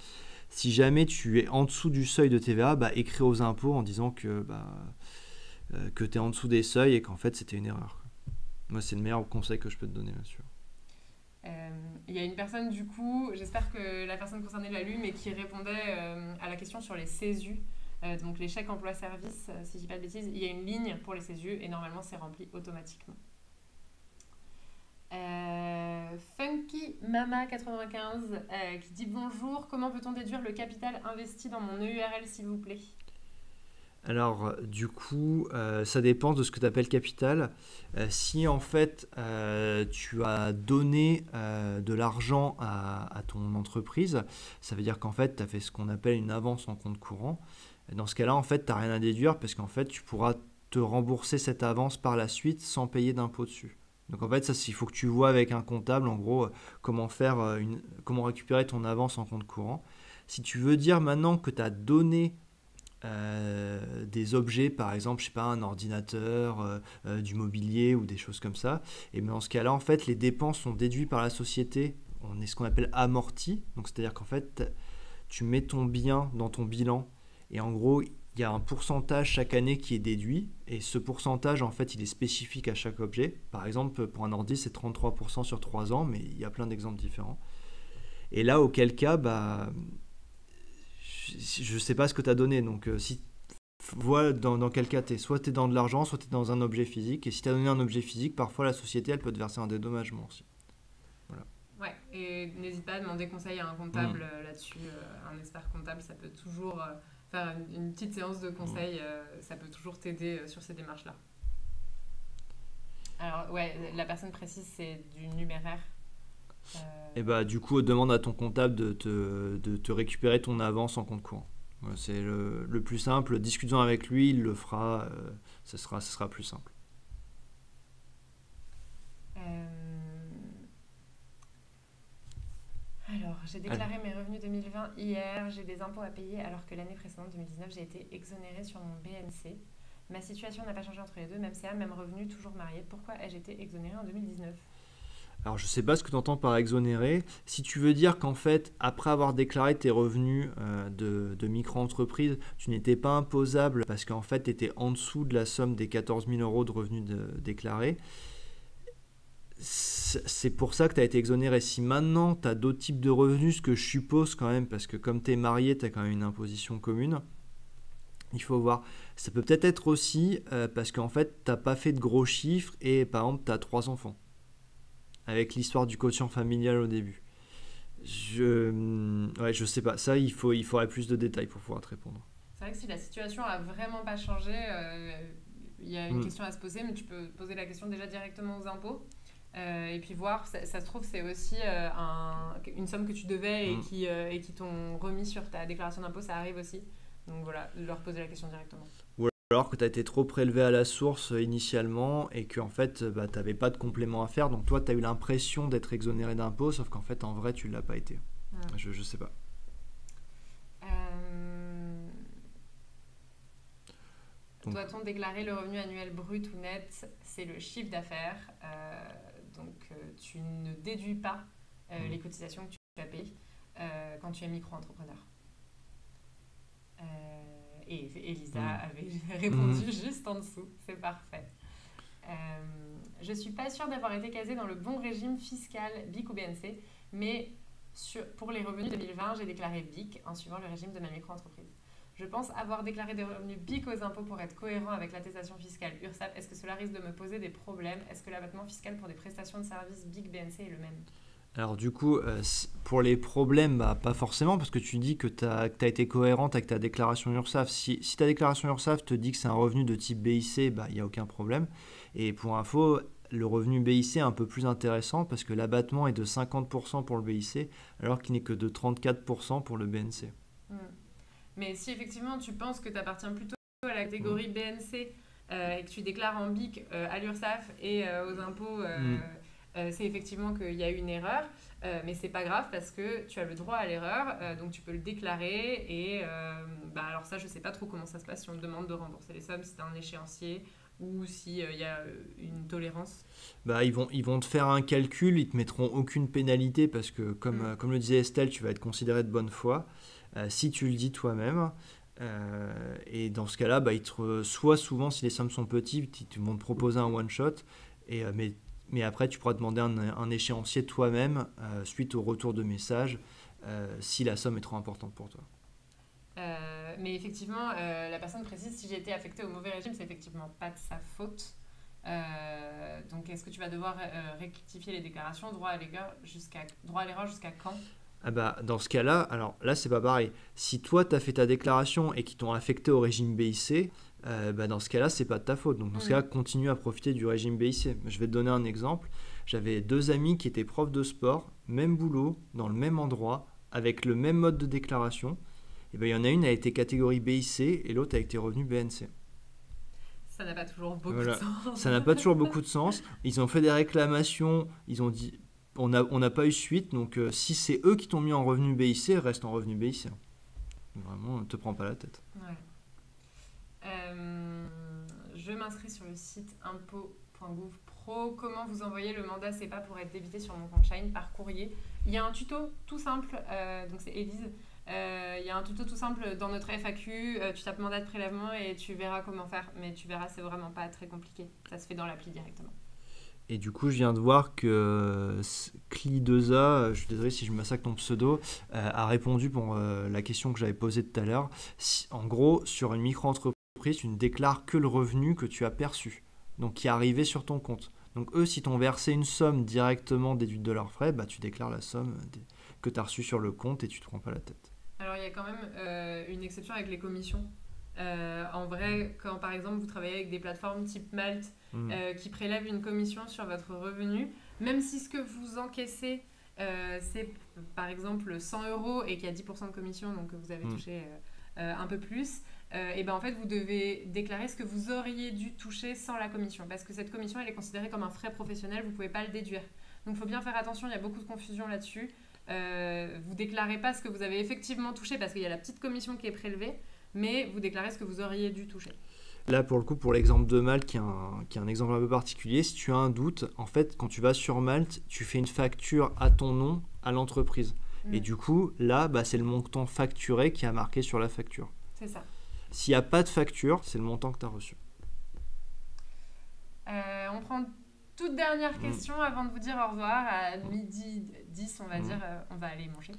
Si jamais tu es en dessous du seuil de TVA, écris aux impôts en disant que tu es en dessous des seuils et qu'en fait, c'était une erreur. Moi, c'est le meilleur conseil que je peux te donner là-dessus.
Il y a une personne, du coup, j'espère que la personne concernée l'a lu, mais qui répondait à la question sur les CESU, donc les chèques emploi-service, si je dis pas de bêtises. Il y a une ligne pour les CESU et normalement, c'est rempli automatiquement. Funky Mama 95 qui dit bonjour, comment peut-on déduire le capital investi dans mon EURL s'il vous plaît?
Alors du coup ça dépend de ce que tu appelles capital. Si en fait tu as donné de l'argent à ton entreprise, ça veut dire qu'en fait tu as fait ce qu'on appelle une avance en compte courant. Dans ce cas-là en fait tu n'as rien à déduire parce qu'en fait tu pourras te rembourser cette avance par la suite sans payer d'impôt dessus. Donc en fait, ça, il faut que tu vois avec un comptable, en gros, comment récupérer ton avance en compte courant. Si tu veux dire maintenant que tu as donné des objets, par exemple, je sais pas, un ordinateur, du mobilier ou des choses comme ça, et bien dans ce cas-là, en fait, les dépenses sont déduites par la société. On est ce qu'on appelle amorti. Donc c'est-à-dire qu'en fait, tu mets ton bien dans ton bilan et en gros, il y a un pourcentage chaque année qui est déduit et ce pourcentage en fait il est spécifique à chaque objet. Par exemple pour un ordi c'est 33% sur 3 ans mais il y a plein d'exemples différents. Et là auquel cas je ne sais pas ce que tu as donné donc si vois dans quel cas tu es. Soit tu es dans de l'argent soit tu es dans un objet physique et si tu as donné un objet physique parfois la société elle peut te verser un dédommagement aussi. Voilà.
Ouais, et n'hésite pas à demander conseil à un comptable là-dessus, un expert comptable, ça peut toujours faire une petite séance de conseil, ça peut toujours t'aider sur ces démarches-là. Alors, ouais, la personne précise, c'est du numéraire.
Et du coup, demande à ton comptable de te récupérer ton avance en compte courant. C'est le plus simple. Discutons avec lui, il le fera, ce sera plus simple.
Alors, j'ai déclaré mes revenus 2020 hier, j'ai des impôts à payer alors que l'année précédente, 2019, j'ai été exonérée sur mon BNC. Ma situation n'a pas changé entre les deux, même CA, même revenu, toujours mariée. Pourquoi ai-je été exonérée en 2019 ?
Alors, je ne sais pas ce que tu entends par exonéré. Si tu veux dire qu'en fait, après avoir déclaré tes revenus de micro-entreprise, tu n'étais pas imposable parce qu'en fait, tu étais en dessous de la somme des 14 000 € de revenus déclarés, c'est pour ça que tu as été exonéré. Si maintenant tu as d'autres types de revenus, ce que je suppose quand même, parce que comme tu es marié, tu as quand même une imposition commune, il faut voir. Ça peut peut-être être aussi parce qu'en fait, tu n'as pas fait de gros chiffres et par exemple, tu as 3 enfants. Avec l'histoire du quotient familial au début. Je sais pas. Ça, il faudrait plus de détails pour pouvoir te répondre.
C'est vrai que si la situation a vraiment pas changé, il y a une question à se poser, mais tu peux poser la question déjà directement aux impôts. Et puis voir, ça se trouve, c'est aussi une somme que tu devais et qui t'ont remis sur ta déclaration d'impôt, ça arrive aussi. Donc voilà, leur poser la question directement.
Ou alors que tu as été trop prélevé à la source initialement et que en fait, bah, tu n'avais pas de complément à faire. Donc toi, tu as eu l'impression d'être exonéré d'impôt, sauf qu'en fait, en vrai, tu ne l'as pas été. Je sais pas.
Doit-on déclarer le revenu annuel brut ou net? C'est le chiffre d'affaires. Donc, tu ne déduis pas les cotisations que tu as payées quand tu es micro-entrepreneur. Et Elisa avait répondu juste en dessous. C'est parfait. Je ne suis pas sûre d'avoir été casée dans le bon régime fiscal BIC ou BNC, mais pour les revenus 2020, j'ai déclaré BIC en suivant le régime de ma micro-entreprise. Je pense avoir déclaré des revenus BIC aux impôts pour être cohérent avec l'attestation fiscale URSSAF. Est-ce que cela risque de me poser des problèmes? Est-ce que l'abattement fiscal pour des prestations de services BIC BNC est le même?
Alors du coup, pour les problèmes, bah, pas forcément, parce que tu dis que tu as été cohérente avec ta déclaration URSSAF. Si ta déclaration URSSAF te dit que c'est un revenu de type BIC, bah, il n'y a aucun problème. Et pour info, le revenu BIC est un peu plus intéressant parce que l'abattement est de 50% pour le BIC, alors qu'il n'est que de 34% pour le BNC.
Mais si effectivement tu penses que tu appartiens plutôt à la catégorie BNC et que tu déclares en BIC à l'URSSAF et aux impôts, c'est effectivement qu'il y a eu une erreur, mais c'est pas grave parce que tu as le droit à l'erreur, donc tu peux le déclarer et alors ça je sais pas trop comment ça se passe si on te demande de rembourser les sommes, si tu as un échéancier ou s'il y a une tolérance.
Bah, ils vont te faire un calcul, ils te mettront aucune pénalité parce que comme le disait Estelle, tu vas être considéré de bonne foi. Si tu le dis toi-même, et dans ce cas-là, bah, soit souvent, si les sommes sont petites, ils vont te proposer un one-shot, mais après, tu pourras demander un échéancier toi-même suite au retour de message si la somme est trop importante pour toi.
Mais effectivement, la personne précise, si j'ai été affectée au mauvais régime, c'est effectivement pas de sa faute. Donc, est-ce que tu vas devoir rectifier les déclarations, droit à l'erreur jusqu'à quand?
Ah bah, dans ce cas-là, alors là, c'est pas pareil. Si toi, tu as fait ta déclaration et qu'ils t'ont affecté au régime BIC, dans ce cas-là, c'est pas de ta faute. Donc, dans ce cas-là, continue à profiter du régime BIC. Je vais te donner un exemple. J'avais 2 amis qui étaient profs de sport, même boulot, dans le même endroit, avec le même mode de déclaration. Et il y en a une a été catégorie BIC et l'autre a été revenu BNC.
Ça n'a pas toujours beaucoup de sens.
Ça n'a pas toujours beaucoup de sens. Ils ont fait des réclamations, ils ont dit... On n'a pas eu suite, donc si c'est eux qui t'ont mis en revenu BIC, reste en revenu BIC. Vraiment, ne te prends pas la tête.
Ouais. Je m'inscris sur le site impôt.gouv.pro. Comment vous envoyez le mandat CEPA pour être débité sur mon compte Shine par courrier? Il y a un tuto tout simple, donc c'est Élise. Il y a un tuto tout simple dans notre FAQ. Tu tapes mandat de prélèvement et tu verras comment faire. Mais tu verras, c'est vraiment pas très compliqué. Ça se fait dans l'appli directement.
Et du coup, je viens de voir que Cli2A, je suis désolé si je massacre ton pseudo, a répondu pour la question que j'avais posée tout à l'heure. En gros, sur une micro-entreprise, tu ne déclares que le revenu que tu as perçu, donc qui est arrivé sur ton compte. Donc eux, si t'ont versé une somme directement déduite de leurs frais, bah, tu déclares la somme que tu as reçue sur le compte et tu ne te prends pas la tête.
Alors, il y a quand même une exception avec les commissions. En vrai, quand par exemple vous travaillez avec des plateformes type Malte qui prélèvent une commission sur votre revenu, même si ce que vous encaissez c'est par exemple 100 € et qu'il y a 10% de commission, donc vous avez touché un peu plus, et ben en fait vous devez déclarer ce que vous auriez dû toucher sans la commission, parce que cette commission elle est considérée comme un frais professionnel, vous ne pouvez pas le déduire. Donc il faut bien faire attention, il y a beaucoup de confusion là-dessus. Vous déclarez pas ce que vous avez effectivement touché parce qu'il y a la petite commission qui est prélevée, mais vous déclarez ce que vous auriez dû toucher.
Là, pour le coup, pour l'exemple de Malte, qui est un exemple un peu particulier, si tu as un doute, en fait, quand tu vas sur Malte, tu fais une facture à ton nom à l'entreprise. Et du coup, là, c'est le montant facturé qui a marqué sur la facture.
C'est ça.
S'il n'y a pas de facture, c'est le montant que tu as reçu.
On prend toute dernière question avant de vous dire au revoir. À 12h10, on va dire, on va aller manger.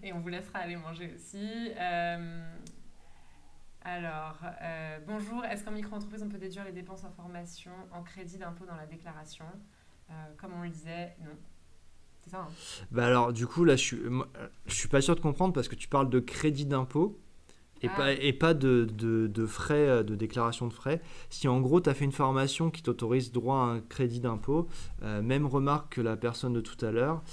Et on vous laissera aller manger aussi. Alors, bonjour. Est-ce qu'en micro-entreprise, on peut déduire les dépenses en formation en crédit d'impôt dans la déclaration? Comme on le disait, non. C'est ça, hein?
Alors, du coup, là, je suis pas sûr de comprendre parce que tu parles de crédit d'impôt. et pas de frais, de déclaration de frais. Si en gros tu as fait une formation qui t'autorise droit à un crédit d'impôt, même remarque que la personne de tout à l'heure,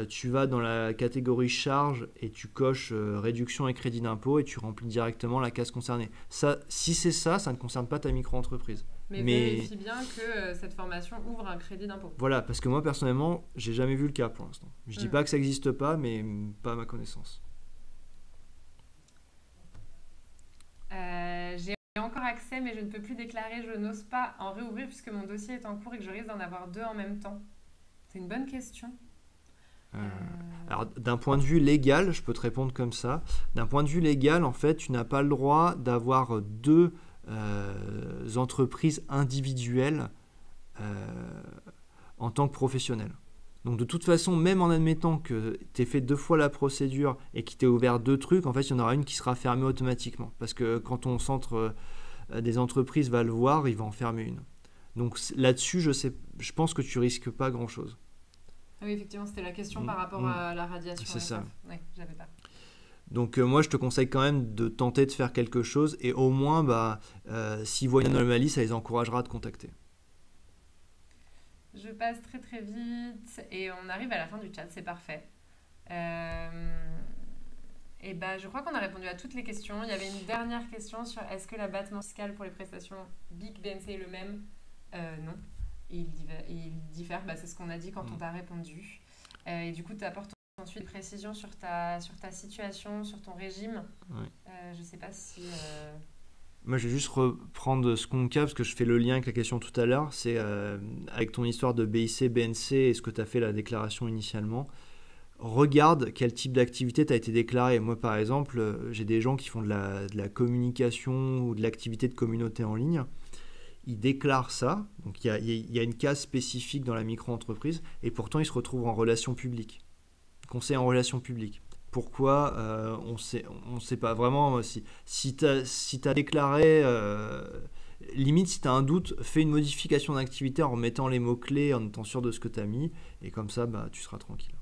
tu vas dans la catégorie charges et tu coches réduction et crédit d'impôt et tu remplis directement la case concernée. Ça, si c'est ça, ça ne concerne pas ta micro-entreprise.
Mais vérifie bien que cette formation ouvre un crédit d'impôt.
Voilà, parce que moi personnellement, j'ai jamais vu le cas pour l'instant. Je dis pas que ça n'existe pas, mais pas à ma connaissance.
J'ai encore accès, mais je ne peux plus déclarer. Je n'ose pas en réouvrir puisque mon dossier est en cours et que je risque d'en avoir 2 en même temps. C'est une bonne question.
Alors, d'un point de vue légal, je peux te répondre comme ça. D'un point de vue légal, en fait, tu n'as pas le droit d'avoir 2 entreprises individuelles en tant que professionnel. Donc de toute façon, même en admettant que tu aies fait 2 fois la procédure et qu'il t'ait ouvert 2 trucs, en fait, il y en aura une qui sera fermée automatiquement. Parce que quand ton centre des entreprises va le voir, il va en fermer une. Donc là-dessus, je pense que tu risques pas grand-chose.
Oui, effectivement, c'était la question par rapport à la radiation.
C'est ça.
Oui, j'avais pas.
Donc moi, je te conseille quand même de tenter de faire quelque chose et au moins, s'ils voient une anomalie, ça les encouragera à te contacter.
Je passe très très vite et on arrive à la fin du chat, c'est parfait. Et je crois qu'on a répondu à toutes les questions. Il y avait une dernière question sur est-ce que l'abattement fiscal pour les prestations BIC BNC est le même? Non, il diffère. C'est ce qu'on a dit quand on t'a répondu. Et du coup, tu apportes ensuite des précisions sur ta situation, sur ton régime.
Ouais.
Je sais pas si...
Moi, je vais juste reprendre ce qu'on parce que je fais le lien avec la question tout à l'heure. C'est avec ton histoire de BIC, BNC et ce que tu as fait la déclaration initialement. Regarde quel type d'activité tu as été déclaré. Moi, par exemple, j'ai des gens qui font de la communication ou de l'activité de communauté en ligne. Ils déclarent ça. Donc, il y a une case spécifique dans la micro-entreprise et pourtant, ils se retrouvent en relations publiques. Conseil en relations publiques. Pourquoi on sait pas vraiment si tu as déclaré limite si tu as un doute, fais une modification d'activité en remettant les mots-clés en étant sûr de ce que tu as mis et comme ça tu seras tranquille.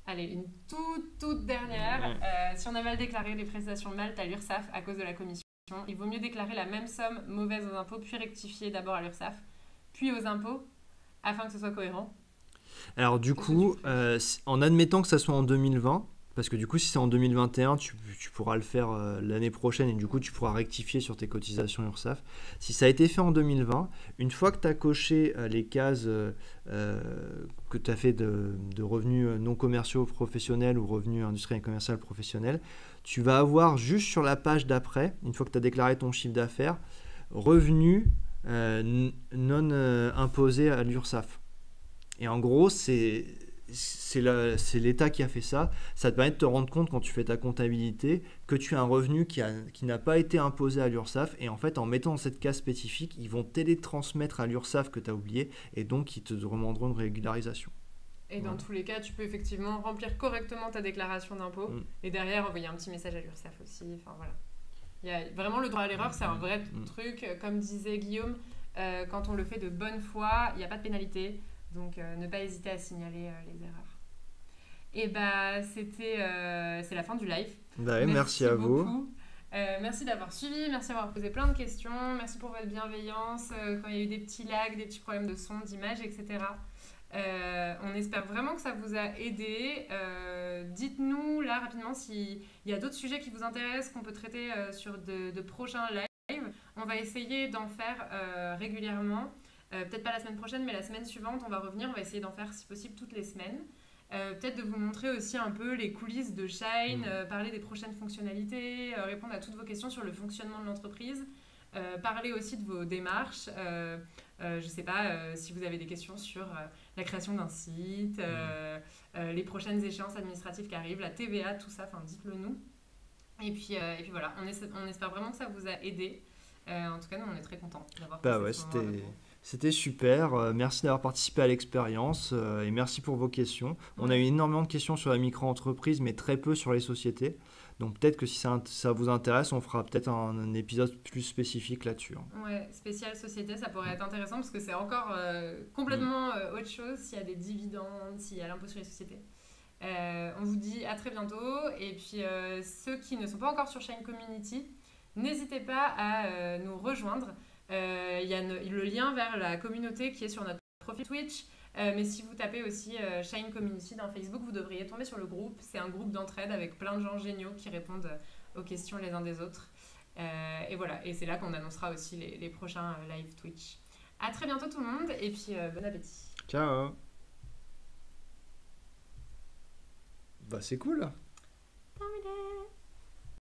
Allez, une toute dernière. Si on a mal déclaré les prestations mal à l'URSSAF à cause de la commission, il vaut mieux déclarer la même somme mauvaise aux impôts puis rectifier d'abord à l'URSSAF puis aux impôts afin que ce soit cohérent.
Alors du coup, en admettant que ça soit en 2020, parce que du coup si c'est en 2021, tu pourras le faire l'année prochaine et du coup tu pourras rectifier sur tes cotisations URSSAF. Si ça a été fait en 2020, une fois que tu as coché les cases que tu as fait de revenus non commerciaux professionnels ou revenus industriels et commerciaux professionnels, tu vas avoir juste sur la page d'après, une fois que tu as déclaré ton chiffre d'affaires, revenus non imposés à l'URSSAF. Et en gros, c'est l'État qui a fait ça. Ça te permet de te rendre compte quand tu fais ta comptabilité que tu as un revenu qui n'a pas été imposé à l'URSSAF. Et en fait, en mettant dans cette case spécifique, ils vont télétransmettre à l'URSSAF que tu as oublié et donc ils te demanderont une régularisation.
Et dans tous les cas, tu peux effectivement remplir correctement ta déclaration d'impôt et derrière envoyer un petit message à l'URSSAF aussi. Enfin, voilà. Il y a vraiment le droit à l'erreur, c'est un vrai truc. Comme disait Guillaume, quand on le fait de bonne foi, il n'y a pas de pénalité. Donc, ne pas hésiter à signaler les erreurs. Et c'est la fin du live.
Merci à
beaucoup.
vous.
Merci d'avoir suivi, merci d'avoir posé plein de questions, merci pour votre bienveillance quand il y a eu des petits lags, des petits problèmes de son, d'image, etc. On espère vraiment que ça vous a aidé. Dites-nous là rapidement s'il y a d'autres sujets qui vous intéressent, qu'on peut traiter sur de prochains lives. On va essayer d'en faire régulièrement. Peut-être pas la semaine prochaine, mais la semaine suivante, on va revenir. On va essayer d'en faire, si possible, toutes les semaines. Peut-être de vous montrer aussi un peu les coulisses de Shine, parler des prochaines fonctionnalités, répondre à toutes vos questions sur le fonctionnement de l'entreprise, parler aussi de vos démarches. Je ne sais pas si vous avez des questions sur la création d'un site, les prochaines échéances administratives qui arrivent, la TVA, tout ça, dites-le nous. Et puis voilà, on espère vraiment que ça vous a aidé. En tout cas, nous, on est très contents d'avoir passé ce moment avec vous.
C'était super, merci d'avoir participé à l'expérience et merci pour vos questions. On a eu énormément de questions sur la micro-entreprise, mais très peu sur les sociétés. Donc peut-être que si ça vous intéresse, on fera peut-être un épisode plus spécifique là-dessus.
Ouais, spécial société, ça pourrait être intéressant parce que c'est encore complètement autre chose s'il y a des dividendes, s'il y a l'impôt sur les sociétés. On vous dit à très bientôt. Et puis, ceux qui ne sont pas encore sur Shine Community, n'hésitez pas à nous rejoindre. Il y a le lien vers la communauté qui est sur notre profil Twitch. Mais si vous tapez aussi Shine Community dans Facebook, vous devriez tomber sur le groupe. C'est un groupe d'entraide avec plein de gens géniaux qui répondent aux questions les uns des autres. Et voilà, et c'est là qu'on annoncera aussi les prochains live Twitch. À très bientôt tout le monde, et puis bon appétit.
Ciao. Bah c'est cool.
Terminé.